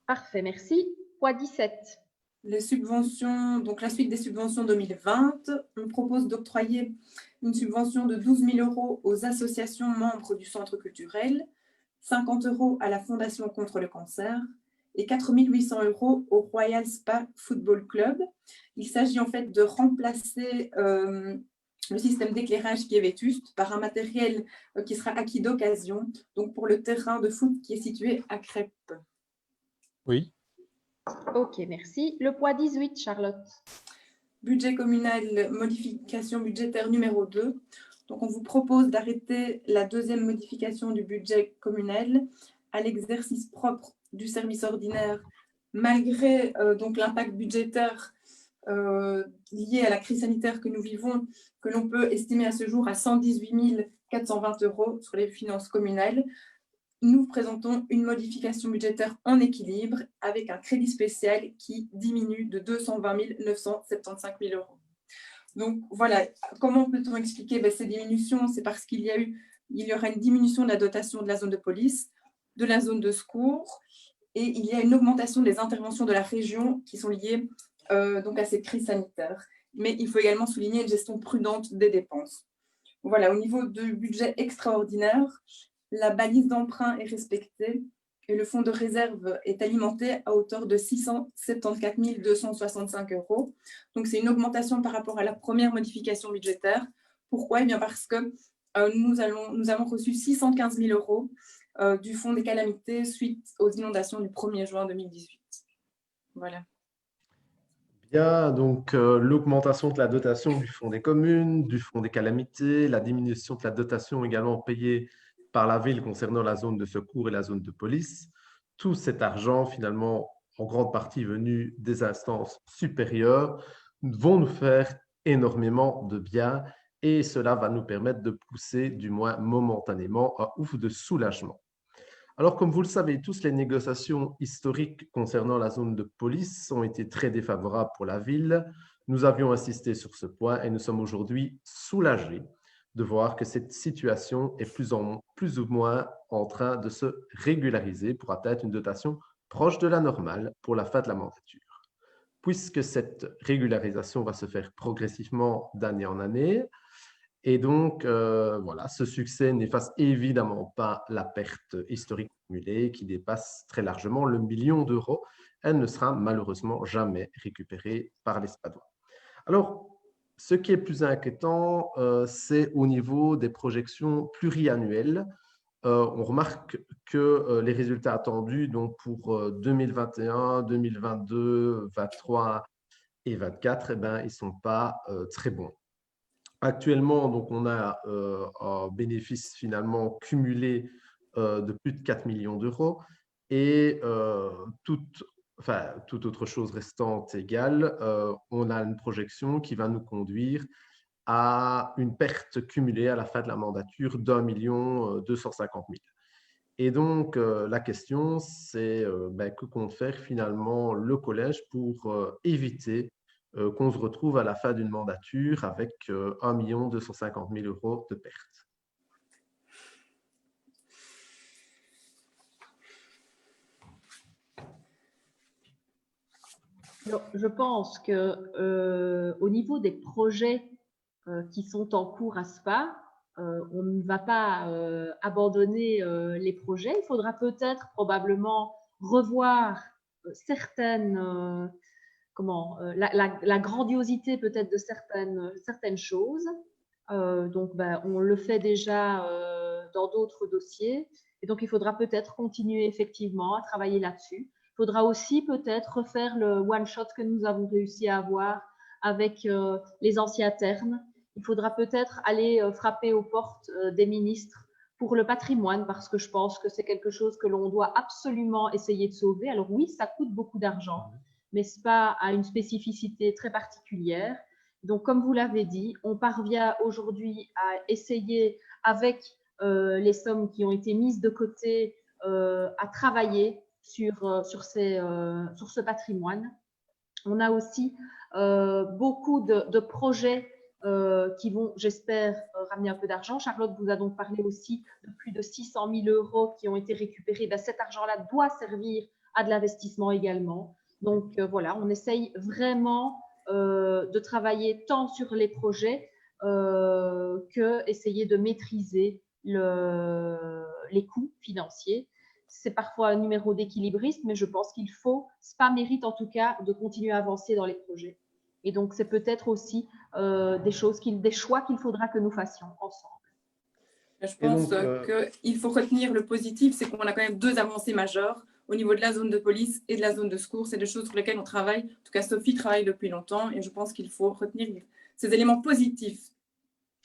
Parfait, merci. Point 17. Les subventions, donc la suite des subventions 2020, on propose d'octroyer une subvention de 12 000 € aux associations membres du centre culturel, 50 € à la Fondation contre le cancer et 4 800 € au Royal Spa Football Club. Il s'agit en fait de remplacer le système d'éclairage qui est vétuste par un matériel qui sera acquis d'occasion, donc pour le terrain de foot qui est situé à Crêpes. Oui. Ok, merci. Le point 18, Charlotte. Budget communal, modification budgétaire numéro 2. Donc, on vous propose d'arrêter la deuxième modification du budget communal à l'exercice propre du service ordinaire, malgré donc l'impact budgétaire lié à la crise sanitaire que nous vivons, que l'on peut estimer à ce jour à 118 420 € sur les finances communales. Nous présentons une modification budgétaire en équilibre avec un crédit spécial qui diminue de 220 975 000 €. Donc voilà, comment peut-on expliquer ces diminutions? C'est parce qu'il y aura une diminution de la dotation de la zone de police, de la zone de secours, et il y a une augmentation des interventions de la région qui sont liées donc à cette crise sanitaire. Mais il faut également souligner une gestion prudente des dépenses. Voilà, au niveau du budget extraordinaire, la balise d'emprunt est respectée et le fonds de réserve est alimenté à hauteur de 674 265 €. Donc, c'est une augmentation par rapport à la première modification budgétaire. Pourquoi? Eh bien parce que nous avons reçu 615 000 € du fonds des calamités suite aux inondations du 1er juin 2018. Voilà. Bien, donc l'augmentation de la dotation du fonds des communes, du fonds des calamités, la diminution de la dotation également payée par la ville concernant la zone de secours et la zone de police. Tout cet argent, finalement, en grande partie venu des instances supérieures, vont nous faire énormément de bien et cela va nous permettre de pousser, du moins momentanément, un ouf de soulagement. Alors, comme vous le savez tous, les négociations historiques concernant la zone de police ont été très défavorables pour la ville. Nous avions insisté sur ce point et nous sommes aujourd'hui soulagés de voir que cette situation est plus ou moins en train de se régulariser pour atteindre une dotation proche de la normale pour la fin de la mandature. Puisque cette régularisation va se faire progressivement d'année en année, et donc, voilà, ce succès n'efface évidemment pas la perte historique cumulée qui dépasse très largement le 1 million d'euros. Elle ne sera malheureusement jamais récupérée par les Spadois. Alors, ce qui est plus inquiétant, c'est au niveau des projections pluriannuelles. On remarque que les résultats attendus donc pour 2021, 2022, 2023 et 2024, eh ben, ils ne sont pas très bons. Actuellement, donc, on a un bénéfice finalement cumulé de plus de 4 millions d'euros et toute autre chose restante égale, on a une projection qui va nous conduire à une perte cumulée à la fin de la mandature d'1 250 000. Et donc, la question, c'est que compte faire finalement le collège pour éviter qu'on se retrouve à la fin d'une mandature avec 1 250 000 € de pertes. Alors, je pense que au niveau des projets qui sont en cours à SPA, on ne va pas abandonner les projets. Il faudra peut-être probablement revoir certaines la grandiosité peut-être de certaines choses. Donc, on le fait déjà dans d'autres dossiers. Et donc, il faudra peut-être continuer effectivement à travailler là-dessus. Il faudra aussi peut-être refaire le one-shot que nous avons réussi à avoir avec les anciens termes. Il faudra peut-être aller frapper aux portes des ministres pour le patrimoine, parce que je pense que c'est quelque chose que l'on doit absolument essayer de sauver. Alors oui, ça coûte beaucoup d'argent, mais SPA a une spécificité très particulière. Donc, comme vous l'avez dit, on parvient aujourd'hui à essayer, avec les sommes qui ont été mises de côté à travailler sur ce patrimoine. On a aussi beaucoup de projets qui vont, j'espère, ramener un peu d'argent. Charlotte vous a donc parlé aussi de plus de 600 000 € qui ont été récupérés. Ben, cet argent-là doit servir à de l'investissement également. Donc voilà, on essaye vraiment de travailler tant sur les projets que essayer de maîtriser les coûts financiers. C'est parfois un numéro d'équilibriste, mais je pense qu'il faut, SPA mérite en tout cas de continuer à avancer dans les projets. Et donc, c'est peut-être aussi des choix qu'il faudra que nous fassions ensemble. Je pense qu'il faut retenir le positif, c'est qu'on a quand même 2 avancées majeures au niveau de la zone de police et de la zone de secours. C'est des choses sur lesquelles on travaille. En tout cas, Sophie travaille depuis longtemps et je pense qu'il faut retenir ces éléments positifs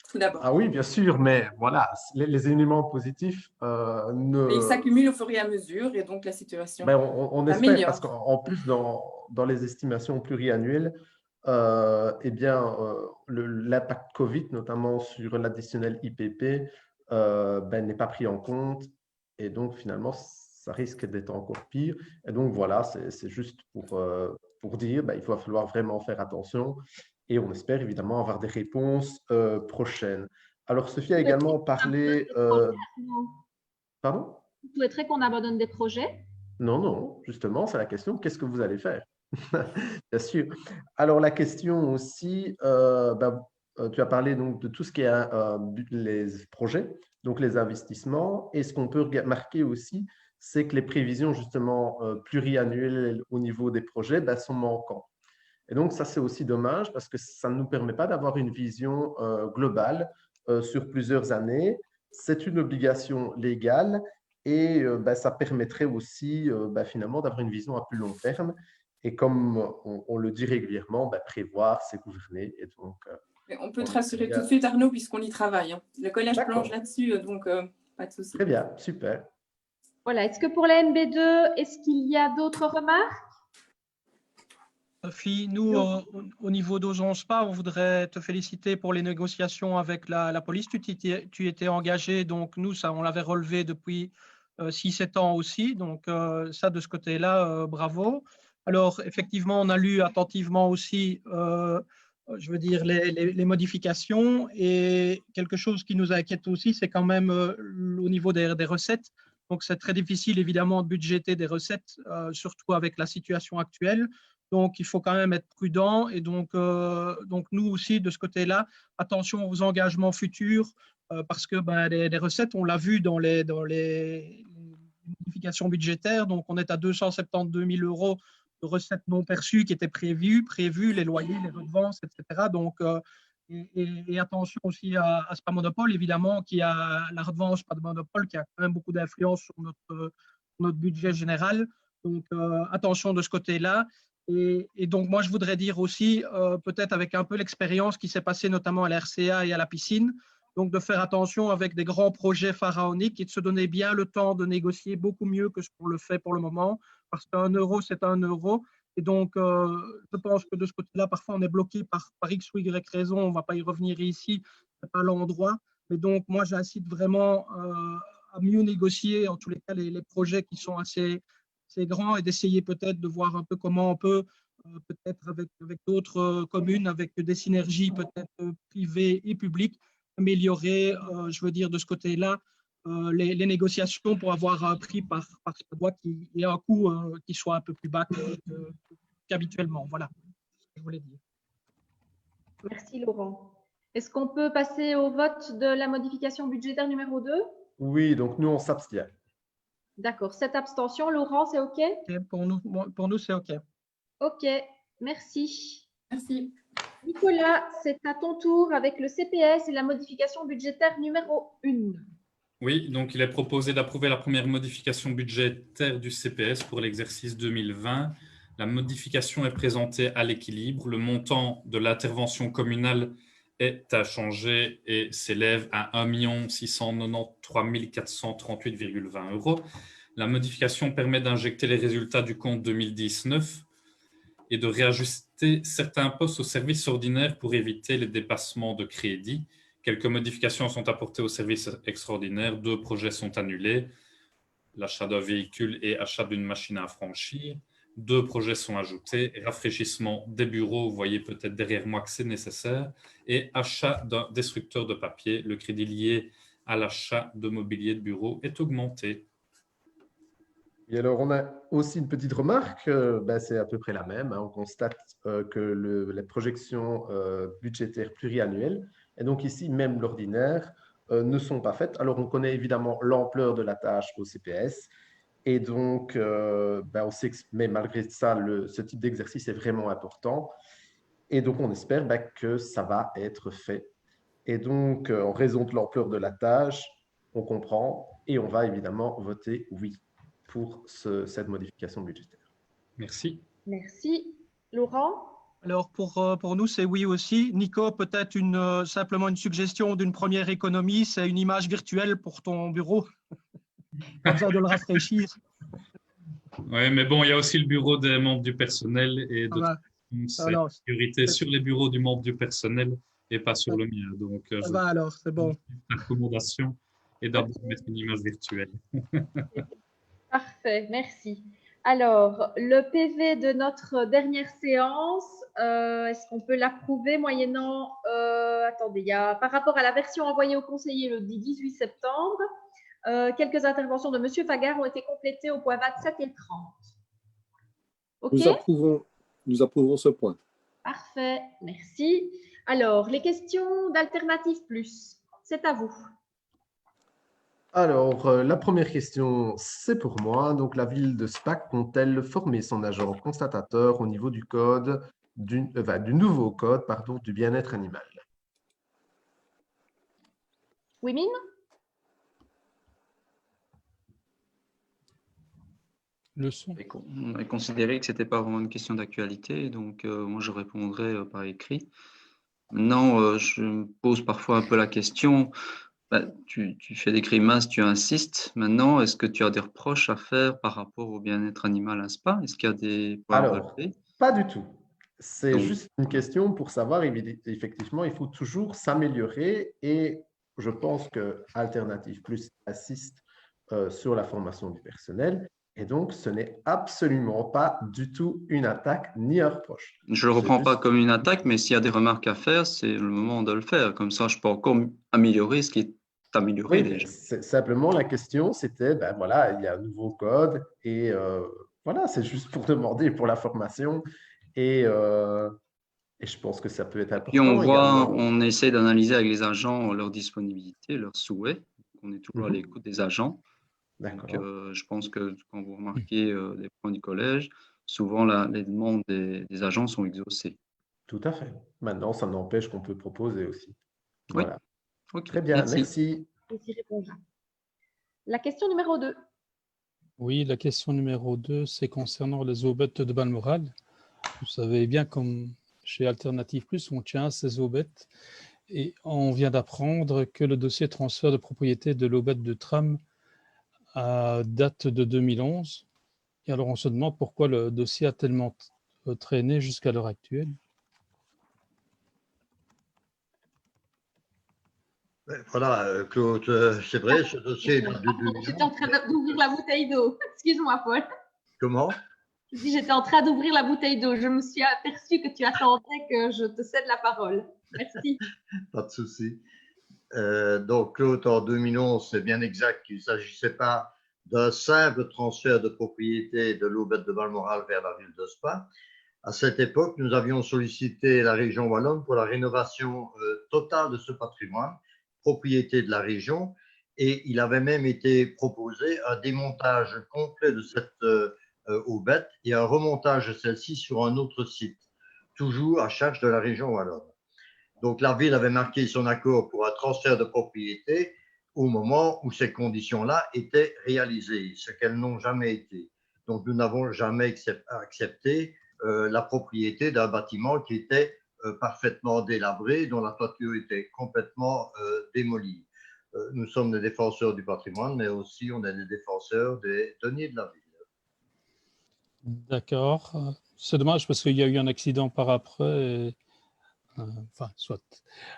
tout d'abord. Ah oui, bien sûr, mais voilà, les éléments positifs ils s'accumulent au fur et à mesure et donc la situation on espère, parce qu'en plus, dans les estimations pluriannuelles, eh bien, l'impact Covid, notamment sur l'additionnel IPP, n'est pas pris en compte. Et donc, finalement, ça risque d'être encore pire. Et donc, voilà, c'est juste pour dire il va falloir vraiment faire attention. Et on espère évidemment avoir des réponses prochaines. Alors, Sophie a également parlé… Pardon? Vous souhaiterez qu'on abandonne des projets? Non, non, justement, c'est la question. Qu'est-ce que vous allez faire? Bien sûr. Alors, la question aussi, tu as parlé donc de tout ce qui est les projets, donc les investissements. Et ce qu'on peut remarquer aussi, c'est que les prévisions justement pluriannuelles au niveau des projets sont manquantes. Et donc, ça, c'est aussi dommage parce que ça ne nous permet pas d'avoir une vision globale sur plusieurs années. C'est une obligation légale et ça permettrait aussi finalement d'avoir une vision à plus long terme. Et comme on le dit régulièrement, prévoir, c'est gouverner. Et donc, on peut te rassurer tout de suite, Arnaud, puisqu'on y travaille. Le collège planche là-dessus, donc pas de souci. Très bien, super. Voilà. Est-ce que pour la NB2, est-ce qu'il y a d'autres remarques? Sophie, nous, au niveau d'Osons Spa, on voudrait te féliciter pour les négociations avec la police. Tu étais engagé, donc nous, ça, on l'avait relevé depuis 6-7 ans aussi. Donc ça, de ce côté-là, bravo. Alors, effectivement, on a lu attentivement aussi, je veux dire, les modifications. Et quelque chose qui nous inquiète aussi, c'est quand même au niveau des recettes. Donc, c'est très difficile, évidemment, de budgéter des recettes, surtout avec la situation actuelle. Donc, il faut quand même être prudent. Et donc nous aussi, de ce côté-là, attention aux engagements futurs, parce que les recettes, on l'a vu dans les modifications budgétaires. Donc, on est à 272 000 € de recettes non perçues qui étaient prévues, les loyers, les redevances, etc. Donc, et attention aussi à SPA Monopole, évidemment, qui a la redevance SPA Monopole, qui a quand même beaucoup d'influence sur notre budget général. Donc, attention de ce côté-là. Et donc, moi, je voudrais dire aussi, peut-être avec un peu l'expérience qui s'est passée notamment à la RCA et à la piscine, donc de faire attention avec des grands projets pharaoniques et de se donner bien le temps de négocier beaucoup mieux que ce qu'on le fait pour le moment, parce qu'un euro, c'est un euro. Et donc, je pense que de ce côté-là, parfois, on est bloqué par X ou Y raison. On ne va pas y revenir ici, ce n'est pas l'endroit. Mais donc, moi, j'incite vraiment à mieux négocier, en tous les cas, les projets qui sont assez grands et d'essayer peut-être de voir un peu comment on peut, peut-être avec d'autres communes, avec des synergies peut-être privées et publiques, améliorer, je veux dire, de ce côté-là, les négociations pour avoir un prix par boîte qui ait un coût qui soit un peu plus bas qu'habituellement. Voilà ce que je voulais dire. Merci Laurent. Est-ce qu'on peut passer au vote de la modification budgétaire numéro 2? Oui, donc nous, on s'abstient. D'accord. Cette abstention, Laurent, c'est OK? Pour nous, c'est OK. OK. Merci. Merci. Nicolas, c'est à ton tour avec le CPS et la modification budgétaire numéro 1. Oui, donc il est proposé d'approuver la première modification budgétaire du CPS pour l'exercice 2020. La modification est présentée à l'équilibre. Le montant de l'intervention communale est à changer et s'élève à 1 693 438,20 €. La modification permet d'injecter les résultats du compte 2019 et de réajuster certains postes au service ordinaire pour éviter les dépassements de crédit, Quelques modifications sont apportées aux services extraordinaires. 2 projets sont annulés. L'achat d'un véhicule et achat d'une machine à affranchir. 2 projets sont ajoutés. Rafraîchissement des bureaux, vous voyez peut-être derrière moi que c'est nécessaire. Et achat d'un destructeur de papier. Le crédit lié à l'achat de mobilier de bureau est augmenté. Et alors, on a aussi une petite remarque, c'est à peu près la même. On constate que les projections budgétaires pluriannuelles, et donc ici même l'ordinaire, ne sont pas faites. Alors, on connaît évidemment l'ampleur de la tâche au CPS, et donc on sait mais malgré ça, ce type d'exercice est vraiment important. Et donc, on espère que ça va être fait. Et donc, en raison de l'ampleur de la tâche, on comprend et on va évidemment voter oui pour cette modification budgétaire. Merci. Merci. Laurent? Alors, pour nous, c'est oui aussi. Nico, peut-être simplement une suggestion d'une première économie, c'est une image virtuelle pour ton bureau. Pas besoin de le rafraîchir. Oui, mais bon, il y a aussi le bureau des membres du personnel et de c'est priorité sur les bureaux du membre du personnel et pas sur le mien. Donc, ça va alors, c'est bon. Accommodation et d'abord mettre une image virtuelle. Parfait, merci. Alors, le PV de notre dernière séance, est-ce qu'on peut l'approuver moyennant… attendez, par rapport à la version envoyée au conseiller le 18 septembre, quelques interventions de M. Fagard ont été complétées au point 27 et 30. OK? Nous approuvons ce point. Parfait, merci. Alors, les questions d'Alternative Plus, c'est à vous. Alors, la première question, c'est pour moi. Donc, la ville de Spac compte-t-elle former son agent constatateur au niveau du code, du nouveau code, du bien-être animal? Wimine? Le son. On a considéré que ce n'était pas vraiment une question d'actualité, donc moi je répondrai par écrit. Maintenant, je me pose parfois un peu la question, tu fais des grimaces, tu insistes. Maintenant, est-ce que tu as des reproches à faire par rapport au bien-être animal à Spa? Est-ce qu'il y a des points à relever? Pas du tout. C'est juste une question pour savoir, effectivement, il faut toujours s'améliorer et je pense que Alternative Plus assiste sur la formation du personnel. Et donc, ce n'est absolument pas du tout une attaque ni un reproche. Je ne le reprends pas comme une attaque, mais s'il y a des remarques à faire, c'est le moment de le faire. Comme ça, je peux encore améliorer ce qui est amélioré déjà. Simplement, la question, c'était, voilà, il y a un nouveau code et voilà, c'est juste pour demander pour la formation et je pense que ça peut être important. Puis on essaie d'analyser avec les agents leur disponibilité, leurs souhaits. On est toujours à l'écoute des agents. Donc, je pense que quand vous remarquez les points du collège, souvent les demandes des agents sont exaucées. Tout à fait. Maintenant, ça n'empêche qu'on peut proposer aussi. Oui. Voilà. Okay. Très bien, merci. La question numéro 2. Oui, la question numéro 2, c'est concernant les aubettes de Balmoral. Vous savez bien, comme chez Alternative Plus, on tient ces aubettes et on vient d'apprendre que le dossier transfert de propriété de l'aubette de tram date de 2011. Et alors, on se demande pourquoi le dossier a tellement traîné jusqu'à l'heure actuelle. Voilà, Claude, c'est vrai, ce dossier date de 2011. J'étais en train d'ouvrir la bouteille d'eau. Excuse-moi, Paul. Comment? Je dis, j'étais en train d'ouvrir la bouteille d'eau. Je me suis aperçue que tu attendais que je te cède la parole. Merci. Pas de souci. Donc, Claude, en 2011, c'est bien exact qu'il ne s'agissait pas d'un simple transfert de propriété de l'aubette de Balmoral vers la ville de Spa. À cette époque, nous avions sollicité la région wallonne pour la rénovation totale de ce patrimoine, propriété de la région, et il avait même été proposé un démontage complet de cette aubette et un remontage de celle-ci sur un autre site, toujours à charge de la région wallonne. Donc, la ville avait marqué son accord pour un transfert de propriété au moment où ces conditions-là étaient réalisées, ce qu'elles n'ont jamais été. Donc, nous n'avons jamais accepté la propriété d'un bâtiment qui était parfaitement délabré, dont la toiture était complètement démolie. Nous sommes des défenseurs du patrimoine, mais aussi on est des défenseurs des deniers de la ville. D'accord. C'est dommage parce qu'il y a eu un accident par après. enfin, soit.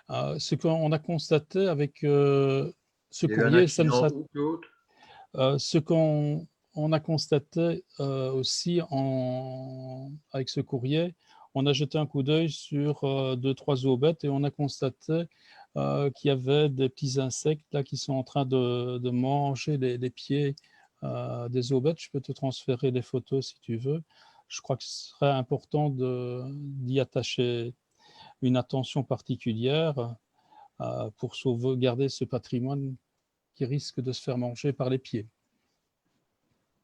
Ce qu'on a constaté avec ce Il y a eu un courrier, ça accident nous ou Claude? ce qu'on a constaté aussi avec ce courrier, on a jeté un coup d'œil sur 2-3 zoobettes et on a constaté qu'il y avait des petits insectes là qui sont en train de manger les pieds des zoobettes. Je peux te transférer des photos si tu veux. Je crois que ce serait important d'y attacher une attention particulière pour sauvegarder ce patrimoine qui risque de se faire manger par les pieds.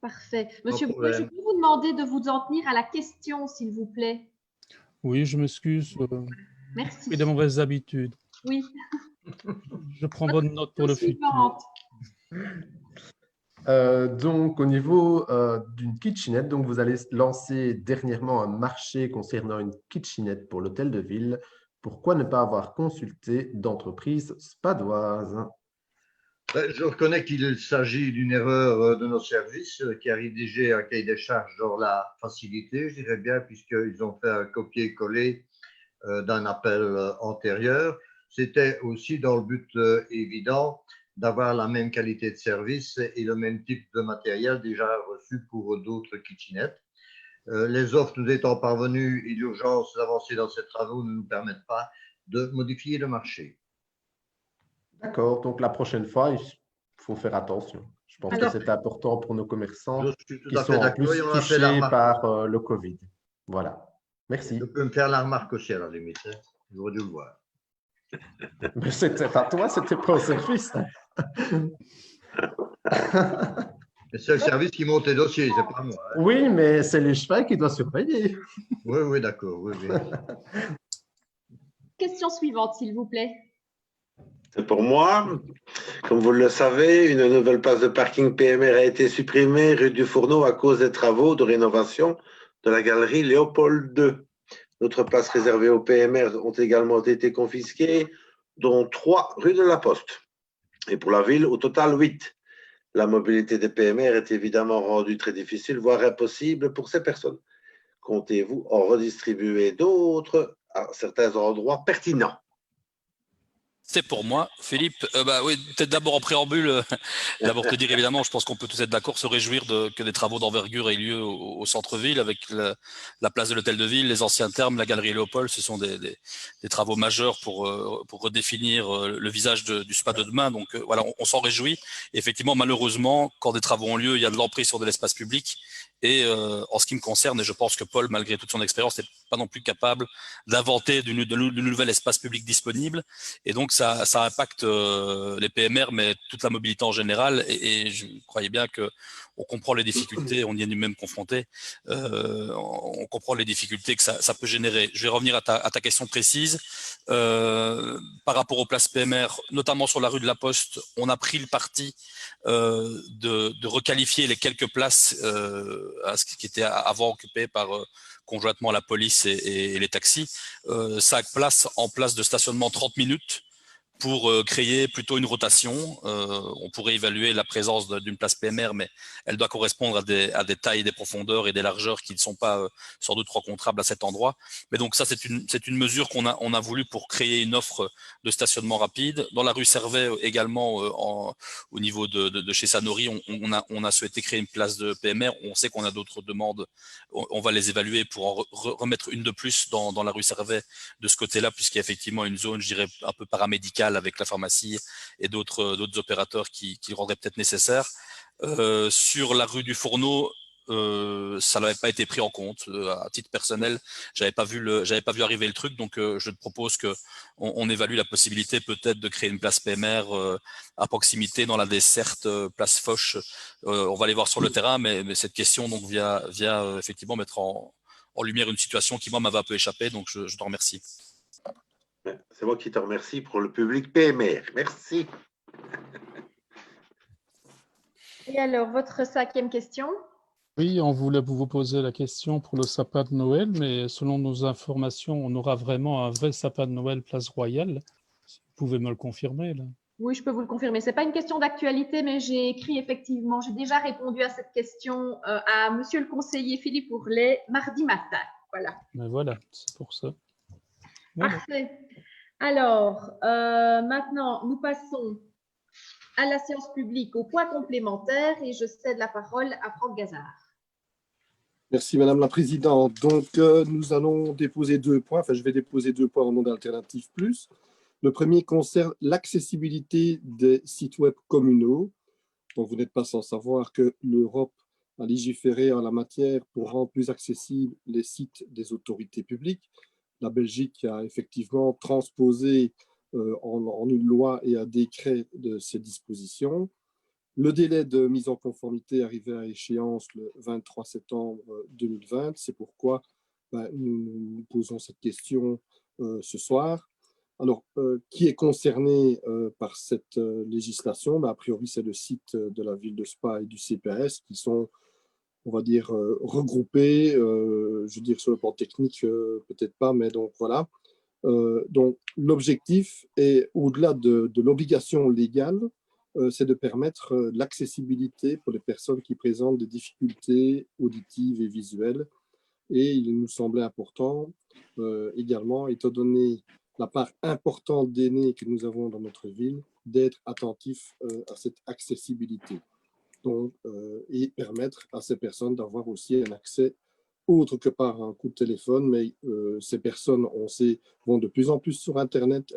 Parfait. Monsieur Boulet, je peux vous demander de vous en tenir à la question, s'il vous plaît? Oui, je m'excuse. Merci. J'ai des mauvaises habitudes. Oui. Je prends bonne note pour le futur. Donc, au niveau d'une kitchenette, donc vous allez lancer dernièrement un marché concernant une kitchenette pour l'hôtel de ville. Pourquoi ne pas avoir consulté d'entreprise spadoise? Je reconnais qu'il s'agit d'une erreur de nos services qui a rédigé un cahier des charges dans la facilité, je dirais bien, puisqu'ils ont fait un copier-coller d'un appel antérieur. C'était aussi dans le but évident d'avoir la même qualité de service et le même type de matériel déjà reçu pour d'autres kitchenettes. Les offres nous étant parvenues et l'urgence d'avancer dans ces travaux ne nous permettent pas de modifier le marché. D'accord, donc la prochaine fois, il faut faire attention. Je pense que c'est important pour nos commerçants qui sont en plus touchés par le Covid. Voilà, merci. Je peux me faire la remarque aussi à la limite, hein. J'aurais dû le voir. Mais c'était pas toi, c'était pas au service. C'est le service qui monte les dossiers, c'est pas moi. Hein. Oui, mais c'est les chevaux qui doivent surveiller. Oui, oui, d'accord. Oui, oui. Question suivante, s'il vous plaît. C'est pour moi. Comme vous le savez, une nouvelle place de parking PMR a été supprimée rue du Fourneau à cause des travaux de rénovation de la galerie Léopold II. D'autres places réservées aux PMR ont également été confisquées, dont 3 rue de la Poste. Et pour la ville, au total 8. La mobilité des PMR est évidemment rendue très difficile, voire impossible pour ces personnes. Comptez-vous en redistribuer d'autres à certains endroits pertinents? C'est pour moi, Philippe. Oui, peut-être d'abord en préambule, d'abord te dire évidemment, je pense qu'on peut tous être d'accord, se réjouir que des travaux d'envergure aient lieu au centre-ville avec la place de l'hôtel de ville, les anciens thermes, la galerie Léopold. Ce sont des travaux majeurs pour redéfinir le visage du spa de demain. Donc voilà, on s'en réjouit. Et effectivement, malheureusement, quand des travaux ont lieu, il y a de l'emprise sur de l'espace public. Et en ce qui me concerne, et je pense que Paul, malgré toute son expérience, n'est pas non plus capable d'inventer de nouvel espace public disponible. Et donc, ça impacte les PMR, mais toute la mobilité en général. Et je croyais bien qu'on comprend les difficultés, on y est nous-mêmes confrontés. On comprend les difficultés que ça peut générer. Je vais revenir à ta question précise. Par rapport aux places PMR, notamment sur la rue de la Poste, on a pris le parti de requalifier les quelques places qui étaient avant occupées par conjointement la police et les taxis. Ça place en place de stationnement 30 minutes pour créer plutôt une rotation. On pourrait évaluer la présence d'une place PMR, mais elle doit correspondre à des tailles, des profondeurs et des largeurs qui ne sont pas sans doute rencontrables à cet endroit. Mais donc ça, c'est une mesure qu'on a voulu pour créer une offre de stationnement rapide. Dans la rue Servet également, au niveau de chez Sanori, on a souhaité créer une place de PMR. On sait qu'on a d'autres demandes. On va les évaluer pour en remettre une de plus dans la rue Servet de ce côté-là, puisqu'il y a effectivement une zone, je dirais, un peu paramédicale avec la pharmacie et d'autres opérateurs qui le rendraient peut-être nécessaire. Sur la rue du Fourneau, ça n'avait pas été pris en compte. À titre personnel, j'avais pas vu arriver le truc, donc je te propose qu'on évalue la possibilité peut-être de créer une place PMR à proximité dans la desserte place Foch. On va aller voir sur le terrain, mais cette question donc vient effectivement mettre en lumière une situation qui moi m'avait un peu échappé, donc je t'en remercie. C'est moi qui te remercie pour le public PMR. Merci. Et alors, votre 5e question? Oui, on voulait vous poser la question pour le sapin de Noël, mais selon nos informations, on aura vraiment un vrai sapin de Noël place Royale. Vous pouvez me le confirmer, là? Oui, je peux vous le confirmer. Ce n'est pas une question d'actualité, mais j'ai écrit effectivement, j'ai déjà répondu à cette question à monsieur le conseiller Philippe Ourlet mardi matin. Voilà. Mais voilà, c'est pour ça. Parfait. Alors, maintenant, nous passons à la séance publique, au point complémentaire, et je cède la parole à Franck Gazard. Merci, Madame la Présidente. Donc, nous allons déposer 2 points. Enfin, je vais déposer 2 points au nom d'Alternative Plus. Le premier concerne l'accessibilité des sites web communaux. Donc, vous n'êtes pas sans savoir que l'Europe a légiféré en la matière pour rendre plus accessibles les sites des autorités publiques. La Belgique a effectivement transposé en une loi et un décret de ces dispositions. Le délai de mise en conformité arrivait à échéance le 23 septembre 2020. C'est pourquoi nous posons cette question ce soir. Alors, qui est concerné par cette législation? A priori, c'est le site de la ville de Spa et du CPS qui sont, on va dire, regroupés. Je veux dire, sur le plan technique, peut-être pas, mais donc voilà. Donc, l'objectif est, au-delà de l'obligation légale, c'est de permettre l'accessibilité pour les personnes qui présentent des difficultés auditives et visuelles. Et il nous semblait important également, étant donné la part importante d'aînés que nous avons dans notre ville, d'être attentifs à cette accessibilité. Donc, et permettre à ces personnes d'avoir aussi un accès autre que par un coup de téléphone, mais ces personnes, on sait, vont de plus en plus sur Internet,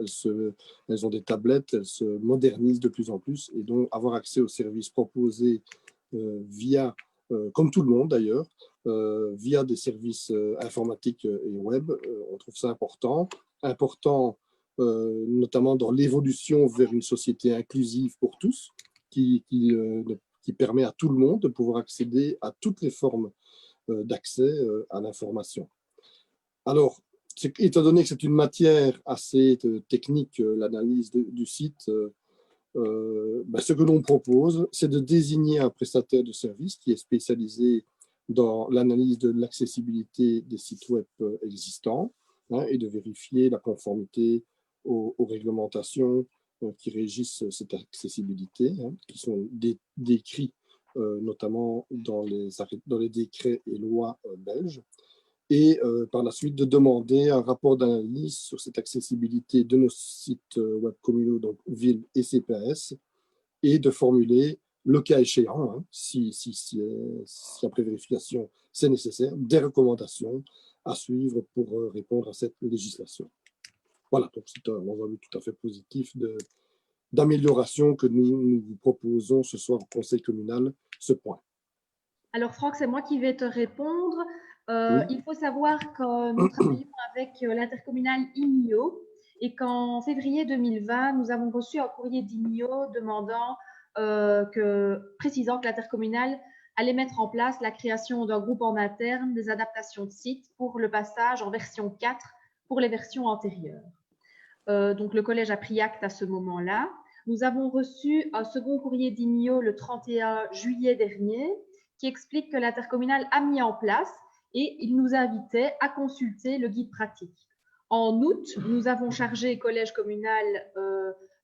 elles ont des tablettes, elles se modernisent de plus en plus, et donc avoir accès aux services proposés via, comme tout le monde d'ailleurs, via des services informatiques et web, on trouve ça important, notamment dans l'évolution vers une société inclusive pour tous, qui permet à tout le monde de pouvoir accéder à toutes les formes d'accès à l'information. Alors, étant donné que c'est une matière assez technique, l'analyse du site, ce que l'on propose, c'est de désigner un prestataire de service qui est spécialisé dans l'analyse de l'accessibilité des sites web existants et de vérifier la conformité aux réglementations qui régissent cette accessibilité, qui sont décrits notamment dans les décrets et lois belges, et par la suite de demander un rapport d'analyse sur cette accessibilité de nos sites web communaux, donc ville et CPS, et de formuler, le cas échéant, si après vérification c'est nécessaire, des recommandations à suivre pour répondre à cette législation. Voilà, donc c'est un ensemble tout à fait positif d'amélioration que nous vous proposons ce soir au Conseil communal, ce point. Alors Franck, c'est moi qui vais te répondre. Oui. Il faut savoir que nous travaillons avec l'intercommunal INIO et qu'en février 2020, nous avons reçu un courrier d'INIO demandant précisant que l'intercommunal allait mettre en place la création d'un groupe en interne des adaptations de sites pour le passage en version 4 pour les versions antérieures. Donc, le collège a pris acte à ce moment-là. Nous avons reçu un second courrier d'INIO le 31 juillet dernier qui explique que l'intercommunal a mis en place et il nous invitait à consulter le guide pratique. En août, nous avons chargé collège communal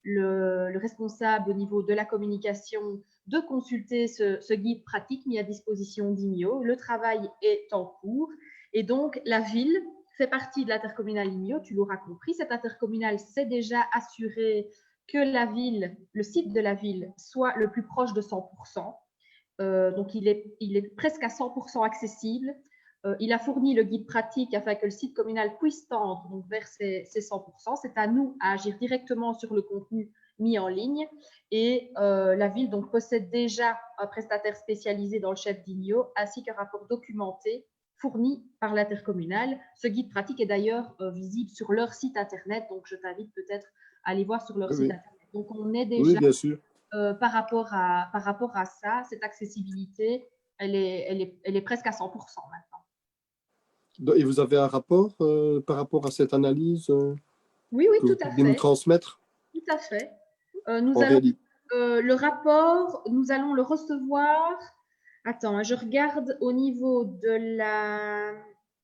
le responsable au niveau de la communication de consulter ce guide pratique mis à disposition d'INIO. Le travail est en cours et donc la ville fait partie de l'intercommunal INIO, tu l'auras compris. Cet intercommunal s'est déjà assuré que la ville, le site de la ville, soit le plus proche de 100%. Donc, il est presque à 100% accessible. Il a fourni le guide pratique afin que le site communal puisse tendre donc, vers ces 100%. C'est à nous à agir directement sur le contenu mis en ligne. Et la ville donc, possède déjà un prestataire spécialisé dans le chef d'INIO ainsi qu'un rapport documenté fourni par l'intercommunal. Ce guide pratique est d'ailleurs visible sur leur site internet, donc je t'invite peut-être à aller voir sur leur site internet. Donc on est déjà, bien sûr. par rapport à ça, cette accessibilité, elle est presque à 100% maintenant. Et vous avez un rapport par rapport à cette analyse Oui, tout à fait. Nous transmettre? Tout à fait. Le rapport, nous allons le recevoir. Attends, je regarde au niveau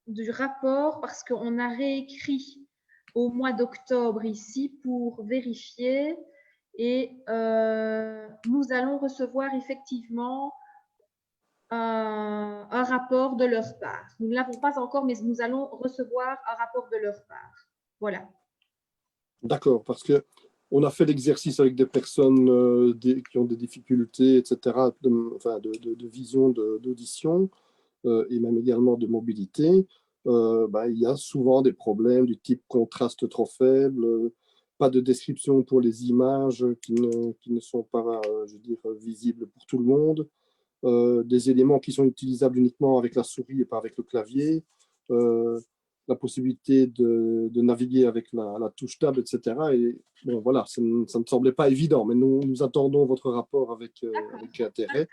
du rapport parce qu'on a réécrit au mois d'octobre ici pour vérifier et nous allons recevoir effectivement un rapport de leur part. Nous ne l'avons pas encore, mais nous allons recevoir un rapport de leur part. Voilà. D'accord, parce qu'on a fait l'exercice avec des personnes qui ont des difficultés, etc., de vision, d'audition, et même également de mobilité. Il y a souvent des problèmes du type contraste trop faible, pas de description pour les images qui ne sont pas, je veux dire, visibles pour tout le monde, des éléments qui sont utilisables uniquement avec la souris et pas avec le clavier, la possibilité de naviguer avec la touche tab, etc. Et bon, voilà, ça ne semblait pas évident, mais nous attendons votre rapport avec intérêt.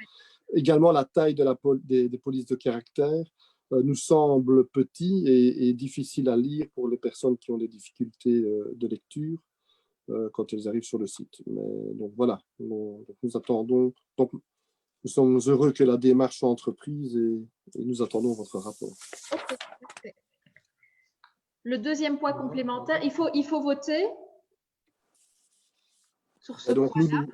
Également, la taille des polices de caractère nous semble petit et difficile à lire pour les personnes qui ont des difficultés de lecture quand elles arrivent sur le site. Donc voilà, nous attendons. Donc, nous sommes heureux que la démarche soit entreprise et nous attendons votre rapport. Okay. Le deuxième point complémentaire, il faut voter sur ce point-là.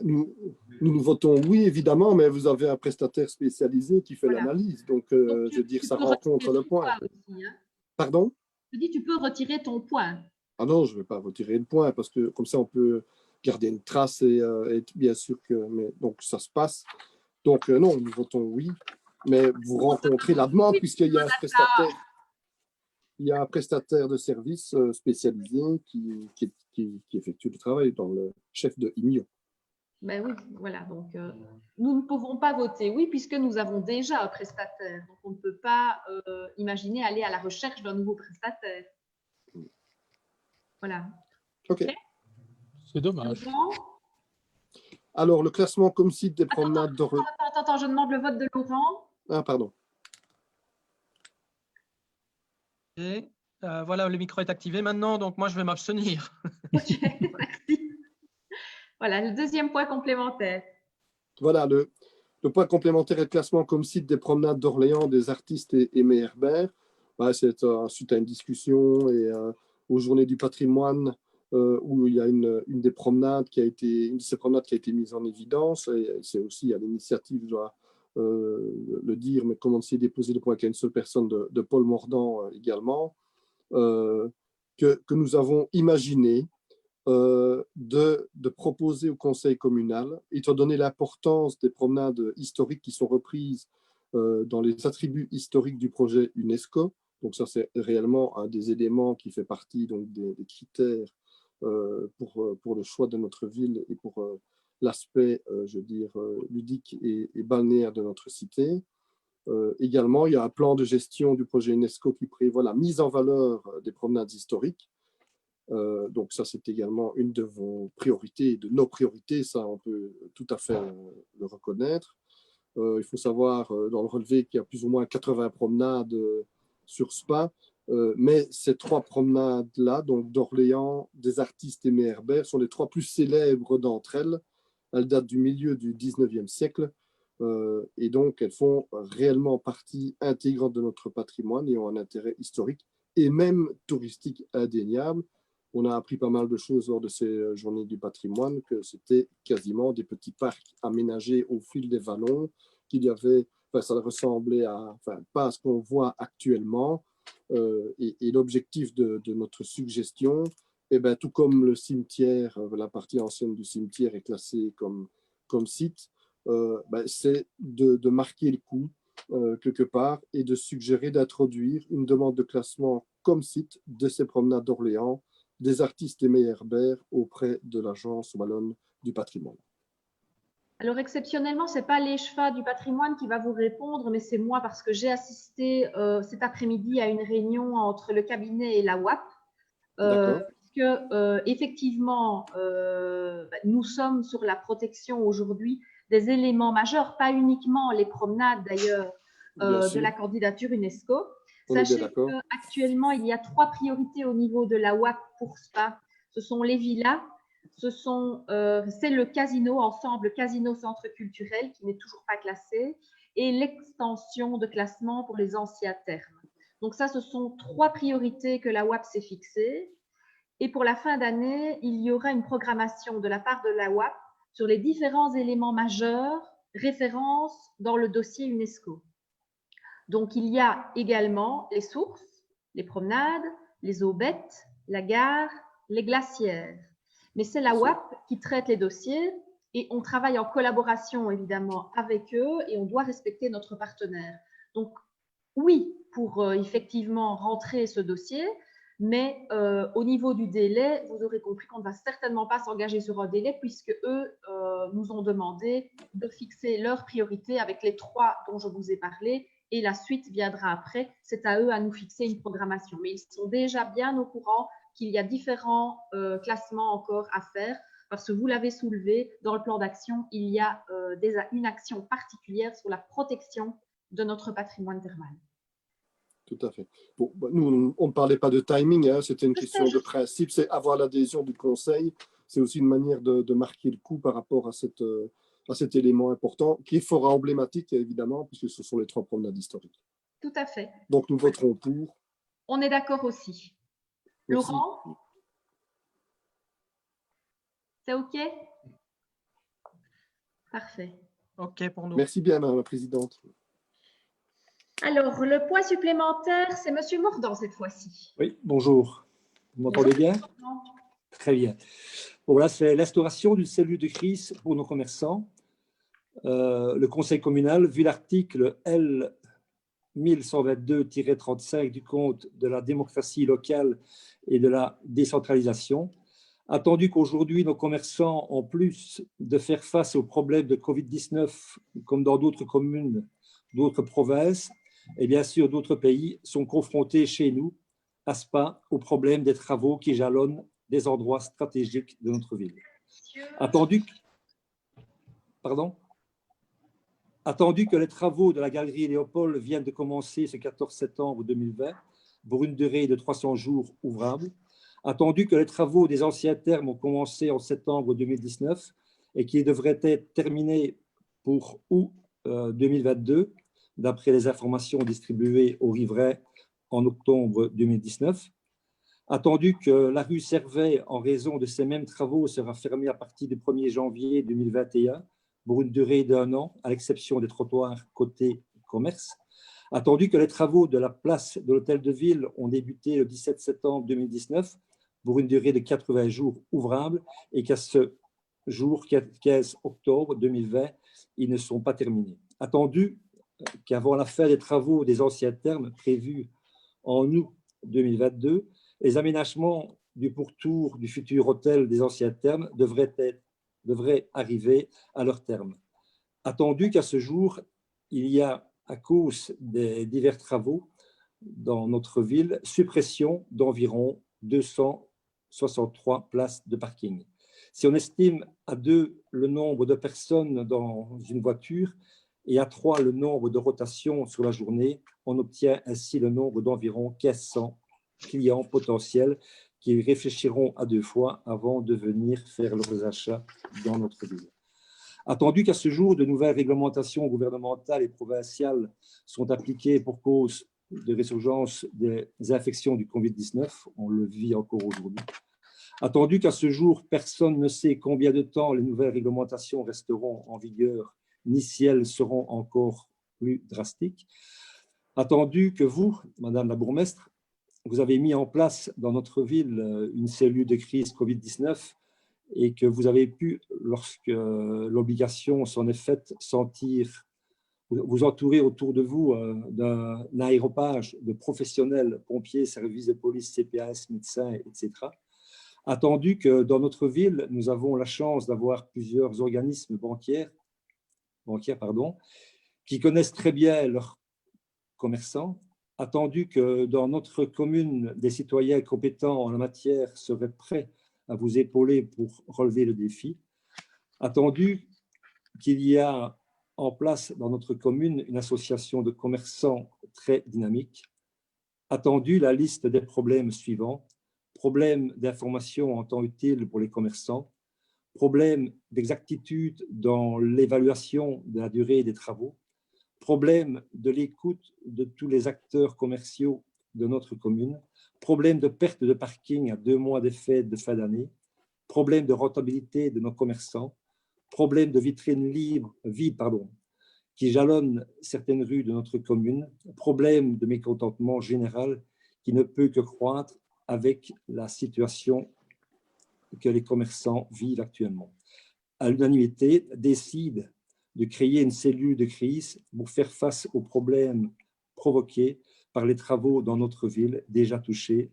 Nous votons oui, évidemment, mais vous avez un prestataire spécialisé qui fait l'analyse. Donc, je veux dire, ça rencontre le point. Aussi, hein. Pardon? Je dis, tu peux retirer ton point. Ah non, je ne vais pas retirer le point parce que comme ça, on peut garder une trace et bien sûr que... donc, ça se passe. Donc, non, nous votons oui, mais vous rencontrez la demande puisqu'il y a un prestataire. Il y a un prestataire de service spécialisé qui effectue le travail dans le chef de IMIO. Ben oui, voilà. Donc, nous ne pouvons pas voter oui puisque nous avons déjà un prestataire. Donc, on ne peut pas imaginer aller à la recherche d'un nouveau prestataire. Voilà. OK. C'est dommage. Alors, le classement comme site des promenades d'Orléans. Attends, je demande le vote de Laurent. Ah, pardon. Et voilà, le micro est activé maintenant, donc moi je vais m'abstenir. Ok, merci. Voilà, le deuxième point complémentaire. Voilà, le point complémentaire est le classement comme site des promenades d'Orléans des artistes et Meyerbeer. C'est suite à une discussion et aux Journées du patrimoine où il y a une de ces promenades qui a été mise en évidence. Et c'est aussi à l'initiative, je dois le dire, mais comme on s'est déposé le point qu'à une seule personne de Paul Mordant également, que nous avons imaginé de proposer au conseil communal, étant donné l'importance des promenades historiques qui sont reprises dans les attributs historiques du projet UNESCO. Donc ça, c'est réellement un des éléments qui fait partie donc, des critères pour le choix de notre ville et pour l'aspect, je veux dire, ludique et balnéaire de notre cité. Également, il y a un plan de gestion du projet UNESCO qui prévoit la mise en valeur des promenades historiques. Donc ça, c'est également une de vos priorités, de nos priorités, ça on peut tout à fait le reconnaître. Il faut savoir dans le relevé qu'il y a plus ou moins 80 promenades sur Spa, mais ces 3 promenades-là, donc d'Orléans, des artistes et Meyerbeer, sont les 3 plus célèbres d'entre elles. Elles datent du milieu du 19e siècle et donc elles font réellement partie intégrante de notre patrimoine et ont un intérêt historique et même touristique indéniable. On a appris pas mal de choses lors de ces journées du patrimoine, que c'était quasiment des petits parcs aménagés au fil des vallons, qu'il y avait, ça ressemblait à, pas à ce qu'on voit actuellement. Et l'objectif de notre suggestion, tout comme le cimetière, la partie ancienne du cimetière est classée comme site, c'est de marquer le coup quelque part et de suggérer d'introduire une demande de classement comme site de ces promenades d'Orléans, des artistes et Meyerbeer auprès de l'Agence wallonne du patrimoine. Alors, exceptionnellement, ce n'est pas l'ECHFA du patrimoine qui va vous répondre, mais c'est moi parce que j'ai assisté cet après-midi à une réunion entre le cabinet et la WAP. Puisque, effectivement, nous sommes sur la protection aujourd'hui des éléments majeurs, pas uniquement les promenades d'ailleurs de la candidature UNESCO. Sachez qu'actuellement, il y a 3 priorités au niveau de la WAP pour Spa. Ce sont les villas, c'est le casino, ensemble casino-centre culturel qui n'est toujours pas classé, et l'extension de classement pour les anciens termes. Donc ça, ce sont 3 priorités que la WAP s'est fixées. Et pour la fin d'année, il y aura une programmation de la part de la WAP sur les différents éléments majeurs, références dans le dossier UNESCO. Donc, il y a également les sources, les promenades, les aubettes, la gare, les glacières. Mais c'est la WAP qui traite les dossiers et on travaille en collaboration évidemment avec eux et on doit respecter notre partenaire. Donc oui, pour effectivement rentrer ce dossier, mais au niveau du délai, vous aurez compris qu'on ne va certainement pas s'engager sur un délai puisque eux nous ont demandé de fixer leurs priorités avec les 3 dont je vous ai parlé et la suite viendra après. C'est à eux à nous fixer une programmation. Mais ils sont déjà bien au courant qu'il y a différents classements encore à faire parce que vous l'avez soulevé, dans le plan d'action, il y a une action particulière sur la protection de notre patrimoine thermal. Tout à fait. Bon, bah, nous, on ne parlait pas de timing, hein, c'était une question de principe, c'est avoir l'adhésion du Conseil. C'est aussi une manière de marquer le coup par rapport à cet élément important, qui est fort emblématique, évidemment, puisque ce sont les 3 promenades historiques. Tout à fait. Donc, nous voterons pour. On est d'accord aussi. Merci. Laurent? C'est OK? Parfait. OK pour nous. Merci bien, Madame la Présidente. Alors, le point supplémentaire, c'est M. Mordant cette fois-ci. Oui, bonjour. Vous m'entendez bien? Très bien. Bon, là, c'est l'instauration d'une cellule de crise pour nos commerçants. Le Conseil communal, vu l'article L 1122-35 du Code de la démocratie locale et de la décentralisation, attendu qu'aujourd'hui, nos commerçants, en plus de faire face aux problèmes de Covid-19, comme dans d'autres communes, d'autres provinces, et bien sûr d'autres pays, sont confrontés chez nous, à Spa, aux problèmes des travaux qui jalonnent des endroits stratégiques de notre ville. Attendu que les travaux de la galerie Léopold viennent de commencer ce 14 septembre 2020 pour une durée de 300 jours ouvrables, attendu que les travaux des anciens thermes ont commencé en septembre 2019 et qui devraient être terminés pour août 2022, d'après les informations distribuées aux riverains en octobre 2019, attendu que la rue Servet, en raison de ces mêmes travaux, sera fermée à partir du 1er janvier 2021 pour une durée d'1 an, à l'exception des trottoirs côté commerce, attendu que les travaux de la place de l'Hôtel de Ville ont débuté le 17 septembre 2019 pour une durée de 80 jours ouvrables et qu'à ce jour, 15 octobre 2020, ils ne sont pas terminés. Attendu qu'avant la fin des travaux des anciens thermes prévus en août 2022, les aménagements du pourtour du futur hôtel des anciens thermes devraient arriver à leur terme. Attendu qu'à ce jour, il y a, à cause des divers travaux dans notre ville, suppression d'environ 263 places de parking. Si on estime à 2 le nombre de personnes dans une voiture et à 3 le nombre de rotations sur la journée, on obtient ainsi le nombre d'environ 1500 clients potentiels qui réfléchiront à 2 fois avant de venir faire leurs achats dans notre ville. Attendu qu'à ce jour, de nouvelles réglementations gouvernementales et provinciales sont appliquées pour cause de résurgence des infections du Covid-19, on le vit encore aujourd'hui. Attendu qu'à ce jour, personne ne sait combien de temps les nouvelles réglementations resteront en vigueur, ni si elles seront encore plus drastiques. Attendu que vous, Madame la bourgmestre, vous avez mis en place dans notre ville une cellule de crise Covid-19 et que vous avez pu, lorsque l'obligation s'en est faite, sentir, vous entourer autour de vous d'un aéropage de professionnels, pompiers, services de police, CPAS, médecins, etc. Attendu que dans notre ville, nous avons la chance d'avoir plusieurs organismes bancaires, qui connaissent très bien leurs commerçants, attendu que dans notre commune, des citoyens compétents en la matière seraient prêts à vous épauler pour relever le défi, attendu qu'il y a en place dans notre commune une association de commerçants très dynamique, attendu la liste des problèmes suivants: problème d'information en temps utile pour les commerçants, problème d'exactitude dans l'évaluation de la durée des travaux, problème de l'écoute de tous les acteurs commerciaux de notre commune, problème de perte de parking à 2 mois des fêtes de fin d'année, problème de rentabilité de nos commerçants, problème de vitrines vides qui jalonnent certaines rues de notre commune, problème de mécontentement général qui ne peut que croître avec la situation que les commerçants vivent actuellement. À l'unanimité, décide de créer une cellule de crise pour faire face aux problèmes provoqués par les travaux dans notre ville, déjà touchée,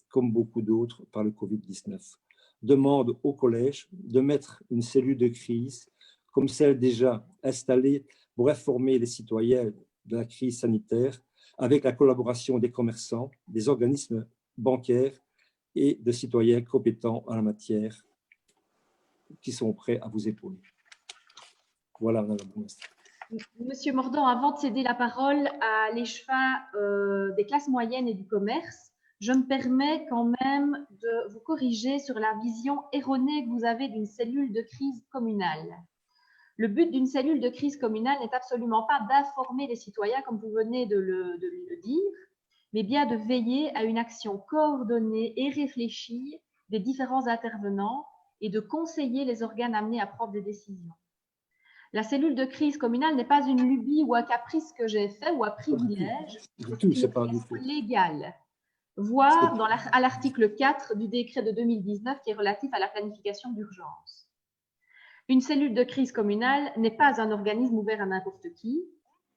comme beaucoup d'autres, par le Covid-19. Demande au collège de mettre une cellule de crise comme celle déjà installée pour informer les citoyens de la crise sanitaire avec la collaboration des commerçants, des organismes bancaires et de citoyens compétents en la matière qui sont prêts à vous épauler. Voilà, Madame la Bourgmestre. Monsieur Mordant, avant de céder la parole à l'échevin des classes moyennes et du commerce, je me permets quand même de vous corriger sur la vision erronée que vous avez d'une cellule de crise communale. Le but d'une cellule de crise communale n'est absolument pas d'informer les citoyens, comme vous venez de le dire, mais bien de veiller à une action coordonnée et réfléchie des différents intervenants et de conseiller les organes amenés à prendre des décisions. La cellule de crise communale n'est pas une lubie ou un caprice que j'ai fait ou un privilège, c'est une offre légale, voire à l'article 4 du décret de 2019 qui est relatif à la planification d'urgence. Une cellule de crise communale n'est pas un organisme ouvert à n'importe qui.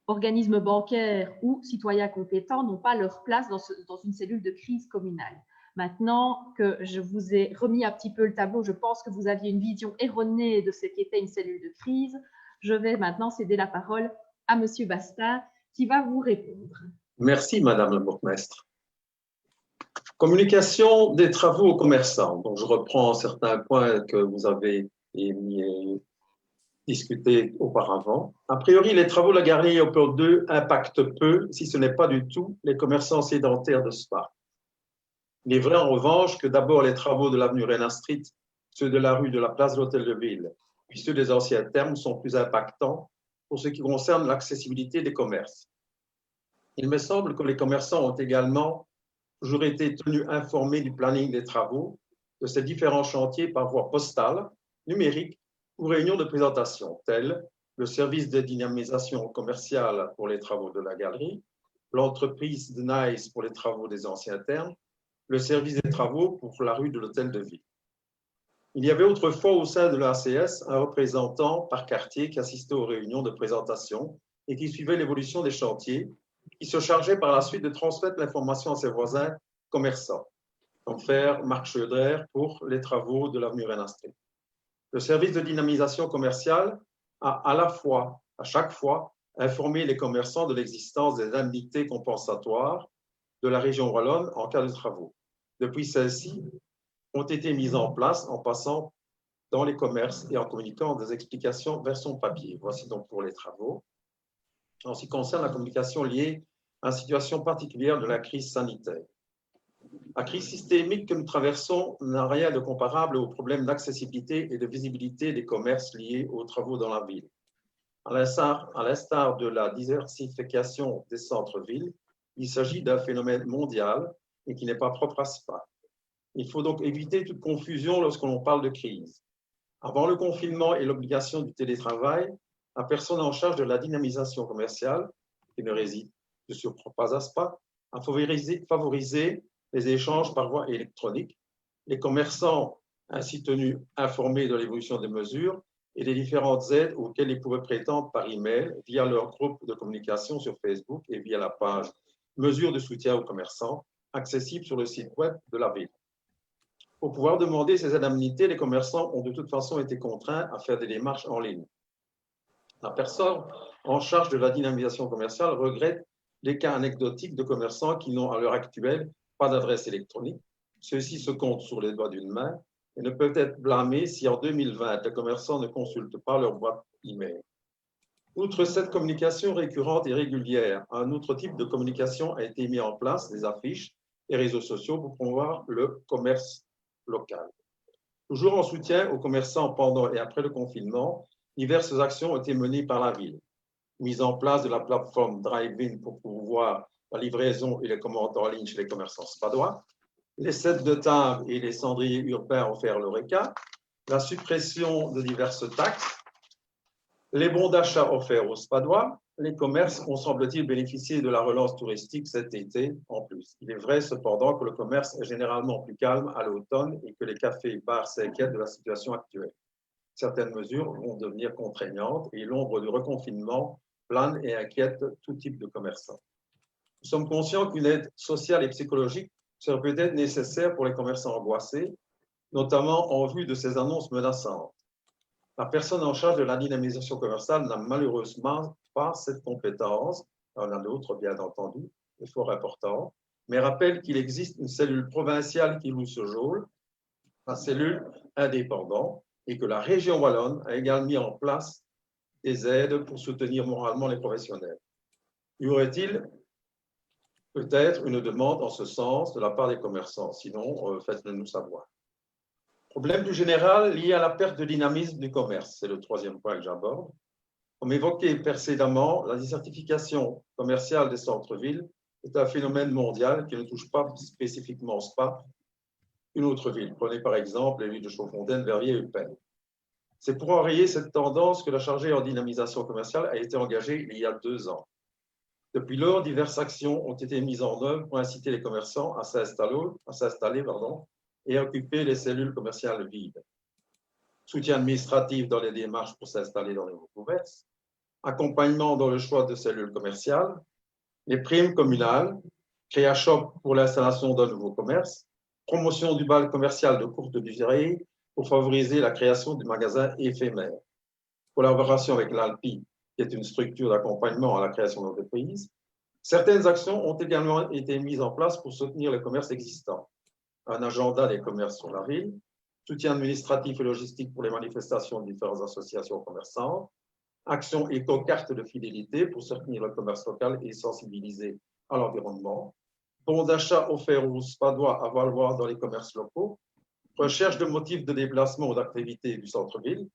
Organismes bancaires ou citoyens compétents n'ont pas leur place dans une cellule de crise communale. Maintenant que je vous ai remis un petit peu le tableau, je pense que vous aviez une vision erronée de ce qu'était une cellule de crise. Je vais maintenant céder la parole à Monsieur Bastard qui va vous répondre. Merci, Madame la Bourgmestre. Communication des travaux aux commerçants. Donc, je reprends certains points que vous avez discutés auparavant. A priori, les travaux de la galerie Léopold II impactent peu, si ce n'est pas du tout, les commerçants sédentaires de Spa. Il est vrai en revanche que d'abord les travaux de l'avenue Renan Street, ceux de la rue de la place de l'Hôtel de Ville, puis ceux des anciens thermes sont plus impactants pour ce qui concerne l'accessibilité des commerces. Il me semble que les commerçants ont également toujours été tenus informés du planning des travaux, de ces différents chantiers par voie postale, numérique ou réunion de présentation, tels le service de dynamisation commerciale pour les travaux de la galerie, l'entreprise de Nice pour les travaux des anciens thermes, le service des travaux pour la rue de l'Hôtel de Ville. Il y avait autrefois au sein de l'ACS un représentant par quartier qui assistait aux réunions de présentation et qui suivait l'évolution des chantiers, qui se chargeait par la suite de transmettre l'information à ses voisins commerçants, comme faire Marc Schödrer pour les travaux de l'avenue Renan Street. Le service de dynamisation commerciale a à chaque fois, informé les commerçants de l'existence des indemnités compensatoires de la région wallonne en cas de travaux. Depuis, celles-ci ont été mises en place en passant dans les commerces et en communiquant des explications version papier. Voici donc pour les travaux. En ce qui concerne la communication liée à la situation particulière de la crise sanitaire. La crise systémique que nous traversons n'a rien de comparable aux problèmes d'accessibilité et de visibilité des commerces liés aux travaux dans la ville. À l'instar de la diversification des centres-villes, il s'agit d'un phénomène mondial et qui n'est pas propre à Spa. Il faut donc éviter toute confusion lorsque l'on parle de crise. Avant le confinement et l'obligation du télétravail, la personne en charge de la dynamisation commerciale, qui ne réside de surcroît pas à Spa, a favorisé les échanges par voie électronique, les commerçants ainsi tenus informés de l'évolution des mesures et des différentes aides auxquelles ils pouvaient prétendre par email via leur groupe de communication sur Facebook et via la page Mesures de soutien aux commerçants, accessible sur le site web de la ville. Pour pouvoir demander ces indemnités, les commerçants ont de toute façon été contraints à faire des démarches en ligne. La personne en charge de la dynamisation commerciale regrette les cas anecdotiques de commerçants qui n'ont à l'heure actuelle pas d'adresse électronique. Ceux-ci se comptent sur les doigts d'une main et ne peuvent être blâmés si en 2020, les commerçants ne consultent pas leur boîte email. Outre cette communication récurrente et régulière, un autre type de communication a été mis en place, des affiches et réseaux sociaux pour promouvoir le commerce local. Toujours en soutien aux commerçants pendant et après le confinement, diverses actions ont été menées par la ville. Mise en place de la plateforme Drive-In pour pouvoir la livraison et les commandes en ligne chez les commerçants spadois, les sets de table et les cendriers urbains offerts l'Oreca, la suppression de diverses taxes, Les bons d'achat offerts aux Spadois, les commerces ont, semble-t-il, bénéficié de la relance touristique cet été en plus. Il est vrai cependant que le commerce est généralement plus calme à l'automne et que les cafés et bars s'inquiètent de la situation actuelle. Certaines mesures vont devenir contraignantes et l'ombre du reconfinement plane et inquiète tout type de commerçants. Nous sommes conscients qu'une aide sociale et psychologique serait peut-être nécessaire pour les commerçants angoissés, notamment en vue de ces annonces menaçantes. La personne en charge de la dynamisation commerciale n'a malheureusement pas cette compétence, en a d'autres bien entendu, est fort important, mais rappelle qu'il existe une cellule provinciale qui loue ce rôle, la cellule indépendante, et que la région wallonne a également mis en place des aides pour soutenir moralement les professionnels. Y aurait-il peut-être une demande en ce sens de la part des commerçants? Sinon, faites-le nous savoir. Problème plus général lié à la perte de dynamisme du commerce, c'est le troisième point que j'aborde. Comme évoqué précédemment, la désertification commerciale des centres-villes est un phénomène mondial qui ne touche pas spécifiquement Spa, une autre ville. Prenez par exemple les villes de Chaudfontaine, Verviers et Eupen. C'est pour enrayer cette tendance que la chargée en dynamisation commerciale a été engagée il y a 2 ans. Depuis lors, diverses actions ont été mises en œuvre pour inciter les commerçants à s'installer et à occuper les cellules commerciales vides. Soutien administratif dans les démarches pour s'installer dans les nouveaux commerces, accompagnement dans le choix de cellules commerciales, les primes communales, créa-shop pour l'installation d'un nouveau commerce, promotion du bail commercial de courte durée pour favoriser la création du magasin éphémère, collaboration avec l'ALPI, qui est une structure d'accompagnement à la création d'entreprises. Certaines actions ont également été mises en place pour soutenir les commerces existants. Un agenda des commerces sur la ville, soutien administratif et logistique pour les manifestations de différentes associations commerçantes, action éco-carte de fidélité pour soutenir le commerce local et sensibiliser à l'environnement, bons d'achat offerts aux Spadois à valoir dans les commerces locaux, recherche de motifs de déplacement ou d'activité du centre-ville,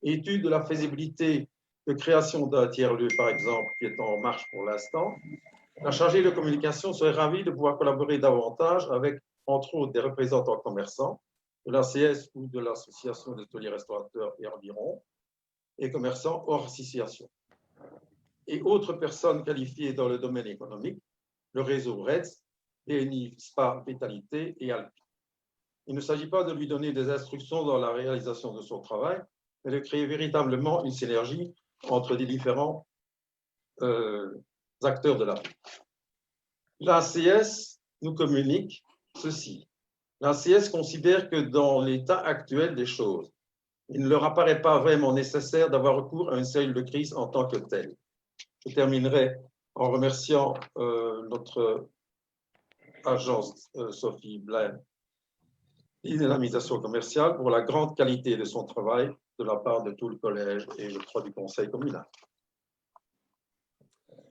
étude de la faisabilité de création d'un tiers-lieu, par exemple, qui est en marche pour l'instant. La chargée de communication serait ravie de pouvoir collaborer davantage avec, entre autres, des représentants commerçants, de l'ACS ou de l'Association des hôteliers restaurateurs et environ, et commerçants hors association. Et autres personnes qualifiées dans le domaine économique, le réseau REDS, DNI, SPA, Vitalité et Alpi. Il ne s'agit pas de lui donner des instructions dans la réalisation de son travail, mais de créer véritablement une synergie entre les différents acteurs de la vie. L'ACS nous communique ceci. L'ACS considère que dans l'état actuel des choses, il ne leur apparaît pas vraiment nécessaire d'avoir recours à une cellule de crise en tant que telle. Je terminerai en remerciant notre agence Sophie Blaine, dynamisation commerciale, pour la grande qualité de son travail de la part de tout le collège et je crois du conseil communal.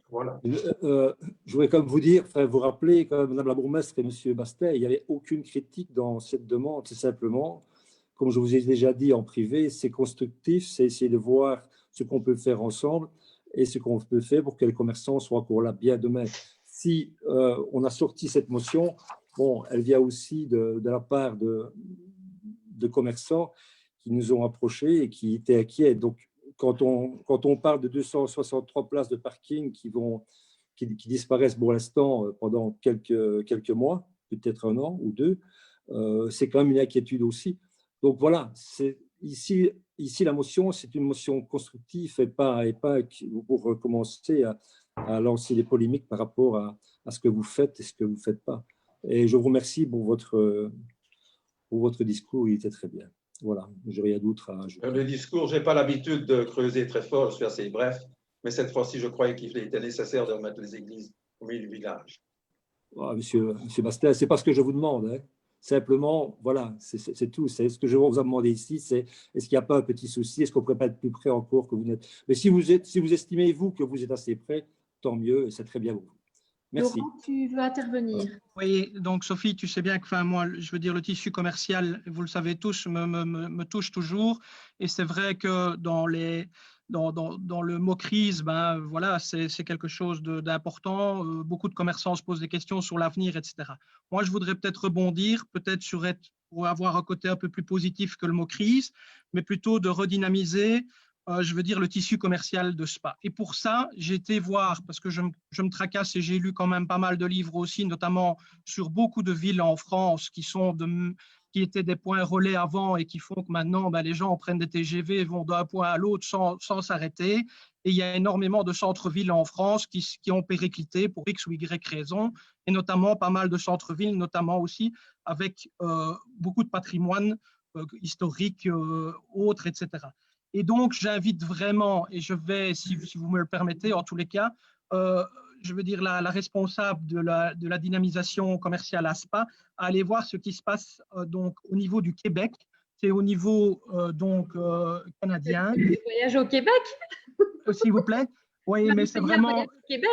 Voilà. Je voudrais quand même vous dire, vous rappeler, quand même, Madame la bourgmestre et Monsieur Bastet, il n'y avait aucune critique dans cette demande. C'est simplement, comme je vous ai déjà dit en privé, c'est constructif, c'est essayer de voir ce qu'on peut faire ensemble et ce qu'on peut faire pour que les commerçants soient encore là bien demain. Si on a sorti cette motion, bon, elle vient aussi de la part de commerçants qui nous ont approchés et qui étaient inquiets. Donc, quand on parle de 263 places de parking qui disparaissent pour l'instant pendant quelques mois, peut-être 1 an ou 2, c'est quand même une inquiétude aussi. Donc voilà, ici la motion, c'est une motion constructive et pas pour commencer à lancer des polémiques par rapport à ce que vous faites et ce que vous ne faites pas. Et je vous remercie pour votre discours, il était très bien. Voilà, je n'ai rien d'autre à ajouter. Le discours, je n'ai pas l'habitude de creuser très fort, je suis assez bref, mais cette fois-ci, je croyais qu'il était nécessaire de remettre les églises au milieu du village. Monsieur Bastet, ce n'est pas ce que je vous demande. Hein. Simplement, voilà, c'est tout. C'est ce que je vous ai demandé ici, c'est est-ce qu'il n'y a pas un petit souci, est-ce qu'on ne pourrait pas être plus près encore que vous n'êtes. Mais si vous estimez, vous, que vous êtes assez près, tant mieux, et c'est très bien pour vous. Merci. Laurent, tu veux intervenir? Oui, donc Sophie, tu sais bien que moi, je veux dire, le tissu commercial, vous le savez tous, me touche toujours. Et c'est vrai que dans le mot crise, ben, voilà, c'est quelque chose d'important. Beaucoup de commerçants se posent des questions sur l'avenir, etc. Moi, je voudrais peut-être rebondir, pour avoir un côté un peu plus positif que le mot crise, mais plutôt de redynamiser je veux dire, le tissu commercial de Spa. Et pour ça, j'ai été voir, parce que je me tracasse et j'ai lu quand même pas mal de livres aussi, notamment sur beaucoup de villes en France qui étaient des points relais avant et qui font que maintenant, ben, les gens prennent des TGV et vont d'un point à l'autre sans s'arrêter. Et il y a énormément de centres-villes en France qui ont périclité pour X ou Y raisons, et notamment pas mal de centres-villes, notamment aussi avec beaucoup de patrimoine historique, autres, etc. Et donc, j'invite vraiment, et je vais, si vous me le permettez, en tous les cas, je veux dire la responsable de la dynamisation commerciale à Spa, à aller voir ce qui se passe donc au niveau du Québec, c'est au niveau canadien. Voyage au Québec? S'il vous plaît. Oui, mais c'est vraiment. Québec.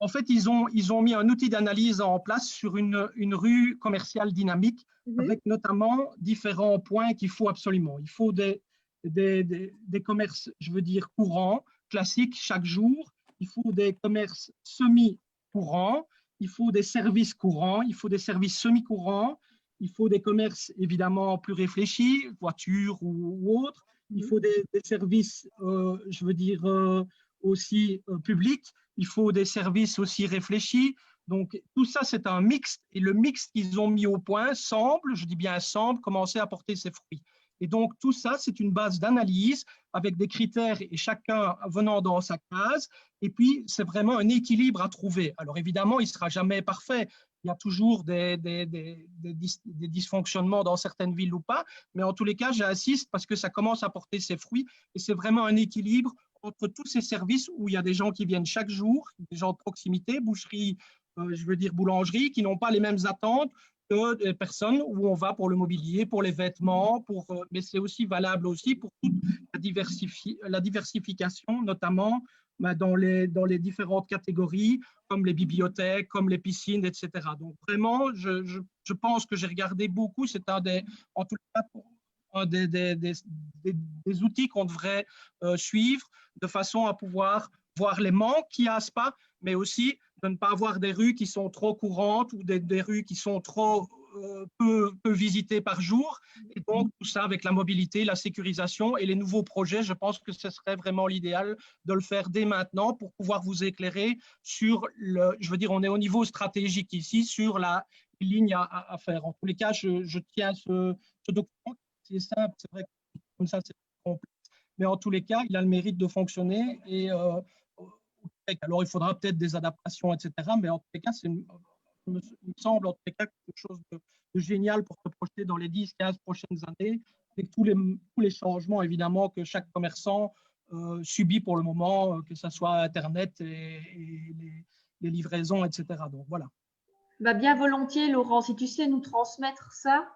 En fait, ils ont mis un outil d'analyse en place sur une rue commerciale dynamique, avec notamment différents points qu'il faut absolument. Il faut des commerces, je veux dire, courants, classiques, chaque jour. Il faut des commerces semi-courants. Il faut des services courants. Il faut des services semi-courants. Il faut des commerces, évidemment, plus réfléchis, voitures ou autres. Il faut des services, je veux dire, aussi publics. Il faut des services aussi réfléchis. Donc, tout ça, c'est un mix. Et le mix qu'ils ont mis au point semble, je dis bien semble, commencer à porter ses fruits. Et donc, tout ça, c'est une base d'analyse avec des critères et chacun venant dans sa case. Et puis, c'est vraiment un équilibre à trouver. Alors, évidemment, il ne sera jamais parfait. Il y a toujours des dysfonctionnements dans certaines villes ou pas. Mais en tous les cas, j'insiste parce que ça commence à porter ses fruits. Et c'est vraiment un équilibre entre tous ces services où il y a des gens qui viennent chaque jour, des gens de proximité, boucherie, je veux dire boulangerie, qui n'ont pas les mêmes attentes que des personnes où on va pour le mobilier, pour les vêtements, mais c'est aussi valable aussi pour toute la diversification, notamment dans les différentes catégories, comme les bibliothèques, comme les piscines, etc. Donc vraiment, je pense que j'ai regardé beaucoup, c'est en tout cas, un des outils qu'on devrait suivre de façon à pouvoir voir les manques qu'il y a à Spa, mais aussi de ne pas avoir des rues qui sont trop courantes ou des rues qui sont trop peu visitées par jour. Et donc, tout ça avec la mobilité, la sécurisation et les nouveaux projets, je pense que ce serait vraiment l'idéal de le faire dès maintenant pour pouvoir vous éclairer sur je veux dire, on est au niveau stratégique ici, sur la ligne à faire. En tous les cas, je tiens ce document. C'est simple, c'est vrai que comme ça, c'est complexe. Mais en tous les cas, il a le mérite de fonctionner. Et alors, il faudra peut-être des adaptations, etc. Mais en tous les cas, il me semble en tous les cas quelque chose de génial pour se projeter dans les 10-15 prochaines années, avec tous les changements, évidemment, que chaque commerçant subit pour le moment, que ce soit Internet et les livraisons, etc. Donc, voilà. Bah, bien volontiers, Laurent, si tu sais nous transmettre ça.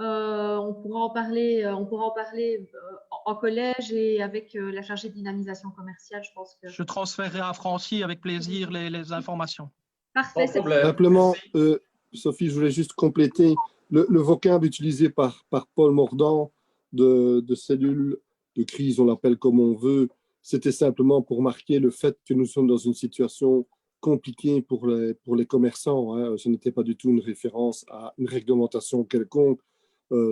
On pourra en parler en collège et avec la chargée de dynamisation commerciale, je pense que… Je transférerai à Francie avec plaisir les informations. Parfait. Simplement, Sophie, je voulais juste compléter le vocable utilisé par Paul Mordant de cellules de crise, on l'appelle comme on veut, c'était simplement pour marquer le fait que nous sommes dans une situation compliquée pour les commerçants. Hein. Ce n'était pas du tout une référence à une réglementation quelconque.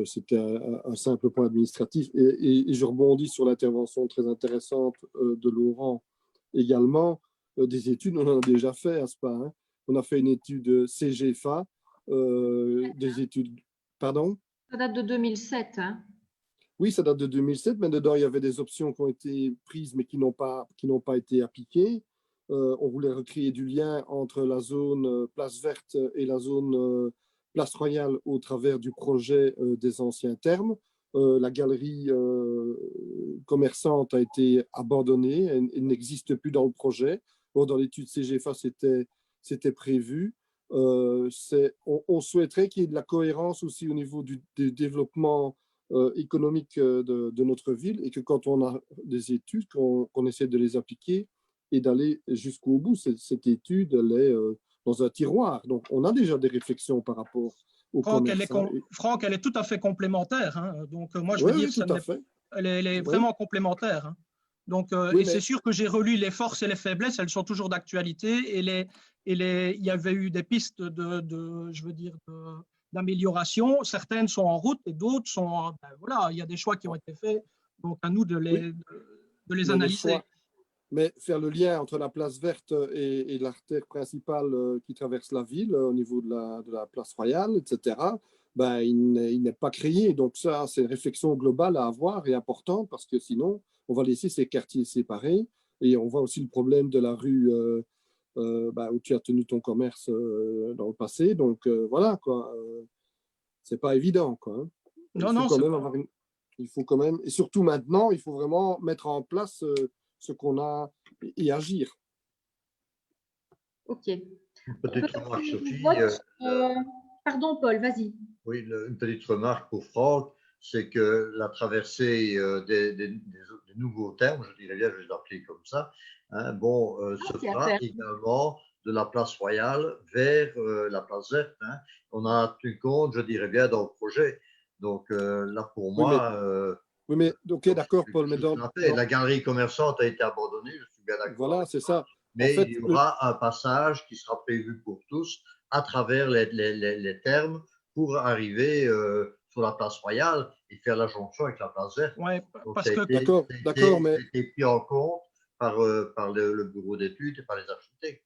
C'était un simple point administratif. Et je rebondis sur l'intervention très intéressante de Laurent également. Des études, on en a déjà fait à Spa. Hein. On a fait une étude CGFA, des études… Pardon? Ça date de 2007. Hein. Oui, ça date de 2007, mais dedans, il y avait des options qui ont été prises, mais qui n'ont pas été appliquées. On voulait recréer du lien entre la zone place verte et la zone… Place Royale au travers du projet des anciens thermes. La galerie commerçante a été abandonnée, elle n'existe plus dans le projet. Bon, dans l'étude CGFA, c'était prévu. On souhaiterait qu'il y ait de la cohérence aussi au niveau du développement économique de notre ville et que quand on a des études, qu'on essaie de les appliquer et d'aller jusqu'au bout. Cette étude, elle est… dans un tiroir. Donc, on a déjà des réflexions par rapport au commerce. Franck, elle est tout à fait complémentaire. Hein. Donc, moi, je veux dire elle est vraiment complémentaire. Hein. Donc, et c'est sûr que j'ai relu les forces et les faiblesses, elles sont toujours d'actualité. Et il y avait eu des pistes d'amélioration. Certaines sont en route et d'autres sont… voilà, il y a des choix qui ont été faits. Donc, à nous de de les le analyser. choix. Mais faire le lien entre la place verte et l'artère principale qui traverse la ville au niveau de la place Royale, etc., ben, il n'est pas créé. Donc ça, c'est une réflexion globale à avoir et importante parce que sinon, on va laisser ces quartiers séparés. Et on voit aussi le problème de la rue ben, où tu as tenu ton commerce dans le passé. Donc voilà, quoi. C'est pas évident, quoi. Hein. Non, non, Il faut quand même, et surtout maintenant, il faut vraiment mettre en place ce qu'on a et agir. OK. Une petite remarque, Sophie. Pardon, Paul, vas-y. Oui, une petite remarque pour Franck, c'est que la traversée des nouveaux termes, je dirais bien, je vais l'appeler comme ça, hein, bon, se fera également de la place Royale vers la place verte. Hein. On a tenu compte, je dirais bien, dans le projet. Donc là, pour moi… Oui, mais ok, d'accord, Paul, mais la galerie commerçante a été abandonnée, je suis bien d'accord. Voilà, c'est ça. Mais en fait, il y aura un passage qui sera prévu pour tous à travers les termes pour arriver sur la place Royale et faire la jonction avec la place verte. Ouais, parce que d'accord, mais été pris en compte par le bureau d'études et par les architectes.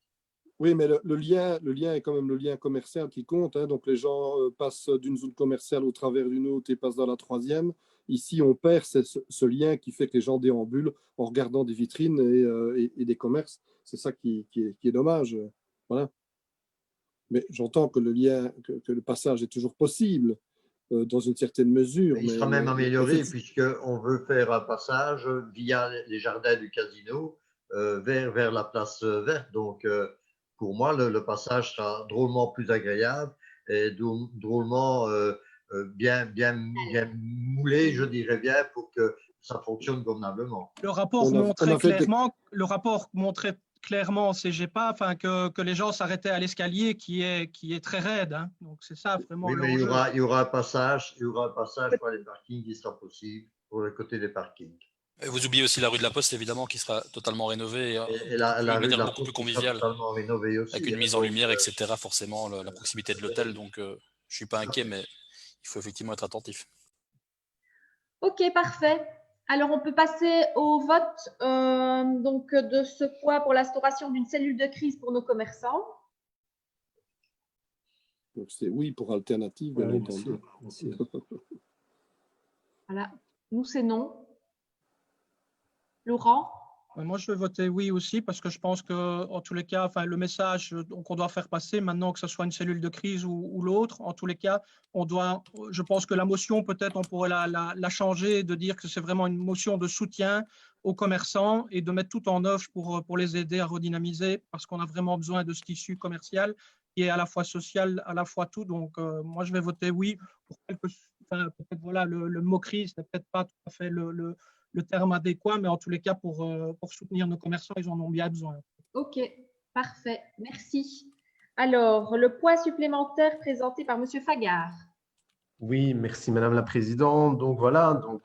Oui, mais le lien est quand même le lien commercial qui compte. Hein. Donc, les gens passent d'une zone commerciale au travers d'une autre et passent dans la troisième. Ici, on perd ce lien qui fait que les gens déambulent en regardant des vitrines et des commerces. C'est ça qui est dommage. Voilà. Mais j'entends que le lien, que le passage est toujours possible dans une certaine mesure. Il sera même amélioré puisqu'on veut faire un passage via les jardins du casino vers la place verte. Donc, pour moi, le passage sera drôlement plus agréable et drôlement bien moulé, je dirais bien, pour que ça fonctionne convenablement. Le rapport montrait clairement au CGPA que les gens s'arrêtaient à l'escalier qui est très raide. Hein. Donc, c'est ça vraiment oui, mais l'enjeu. il y aura un passage pour les parkings qui sera possible pour le côté des parkings. Et vous oubliez aussi la rue de la Poste, évidemment, qui sera totalement rénovée et la rue de la beaucoup plus Poste conviviale, totalement rénovée aussi, avec une mise en lumière, etc. Forcément, la proximité de l'hôtel. Donc, je ne suis pas inquiet, mais il faut effectivement être attentif. OK, parfait. Alors, on peut passer au vote donc, de ce point pour l'instauration d'une cellule de crise pour nos commerçants. Donc, c'est oui pour alternative, bien entendu. Voilà. Nous, c'est non. Laurent? Moi, je vais voter oui aussi parce que je pense que, en tous les cas, le message qu'on doit faire passer maintenant, que ce soit une cellule de crise ou l'autre, en tous les cas, je pense que la motion, peut-être, on pourrait la changer, de dire que c'est vraiment une motion de soutien aux commerçants et de mettre tout en œuvre pour les aider à redynamiser parce qu'on a vraiment besoin de ce tissu commercial qui est à la fois social, à la fois tout. Donc, moi, je vais voter oui pour peut-être, voilà, le mot crise n'est peut-être pas tout à fait le terme adéquat, mais en tous les cas, pour soutenir nos commerçants, ils en ont bien besoin. OK, parfait. Merci. Alors, le point supplémentaire présenté par M. Fagard. Oui, merci Madame la Présidente. Donc voilà, donc,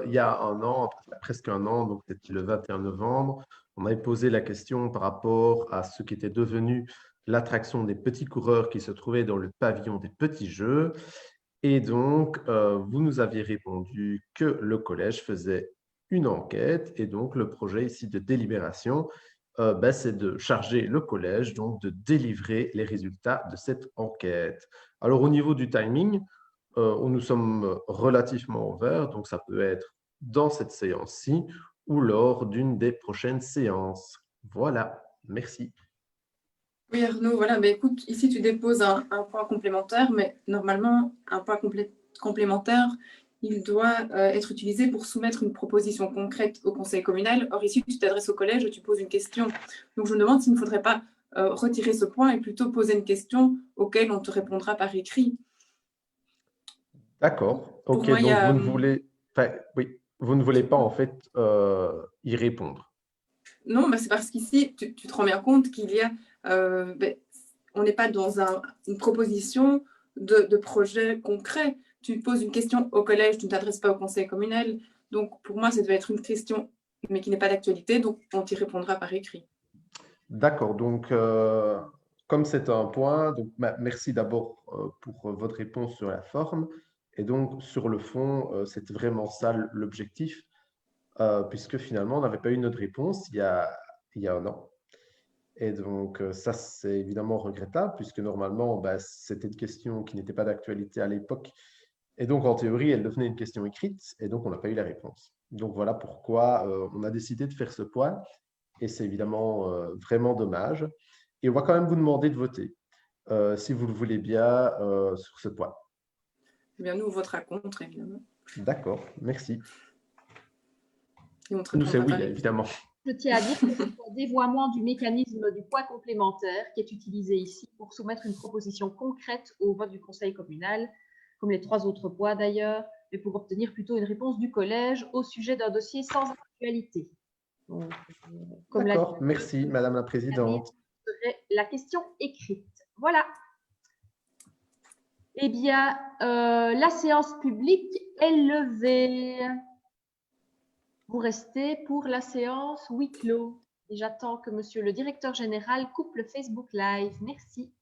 il y a un an, presque un an, donc c'était le 21 novembre, on avait posé la question par rapport à ce qui était devenu l'attraction des petits coureurs qui se trouvaient dans le pavillon des petits jeux. Et donc, vous nous aviez répondu que le collège faisait une enquête et donc le projet ici de délibération, c'est de charger le collège donc de délivrer les résultats de cette enquête. Alors, au niveau du timing, nous sommes relativement ouverts, donc ça peut être dans cette séance-ci ou lors d'une des prochaines séances. Voilà, merci. Oui, Arnaud, voilà, mais écoute, ici tu déposes un point complémentaire, mais normalement, un point complémentaire, il doit être utilisé pour soumettre une proposition concrète au conseil communal. Or, ici, tu t'adresses au collège, tu poses une question. Donc, je me demande s'il ne faudrait pas retirer ce point et plutôt poser une question auquel on te répondra par écrit. D'accord. Ok, moi, donc vous ne voulez, oui, vous ne voulez pas en fait y répondre. Non, c'est parce qu'ici, tu te rends bien compte qu'il y a, on n'est pas dans une proposition de projet concret. Tu poses une question au collège, tu ne t'adresses pas au conseil communal. Donc, pour moi, ça devait être une question, mais qui n'est pas d'actualité, donc on t'y répondra par écrit. D'accord, donc comme c'est un point, donc merci d'abord pour votre réponse sur la forme. Et donc, sur le fond, c'est vraiment ça l'objectif. puisque finalement, on n'avait pas eu notre réponse il y a 1 an. Et donc, ça, c'est évidemment regrettable, puisque normalement, c'était une question qui n'était pas d'actualité à l'époque. Et donc, en théorie, elle devenait une question écrite, et donc, on n'a pas eu la réponse. Donc, voilà pourquoi on a décidé de faire ce point, et c'est évidemment vraiment dommage. Et on va quand même vous demander de voter, si vous le voulez bien, sur ce point. Eh bien, nous, on votera contre, évidemment. D'accord, merci. Et on te Nous, c'est oui, répondra pas. évidemment. Je tiens à dire que c'est un dévoiement du mécanisme du poids complémentaire qui est utilisé ici pour soumettre une proposition concrète au vote du conseil communal, comme les 3 autres poids d'ailleurs, mais pour obtenir plutôt une réponse du collège au sujet d'un dossier sans actualité. Donc, D'accord, merci Madame la Présidente. La question écrite. Voilà. Eh bien, la séance publique est levée. Vous restez pour la séance huis clos. Et j'attends que Monsieur le Directeur Général coupe le Facebook Live. Merci.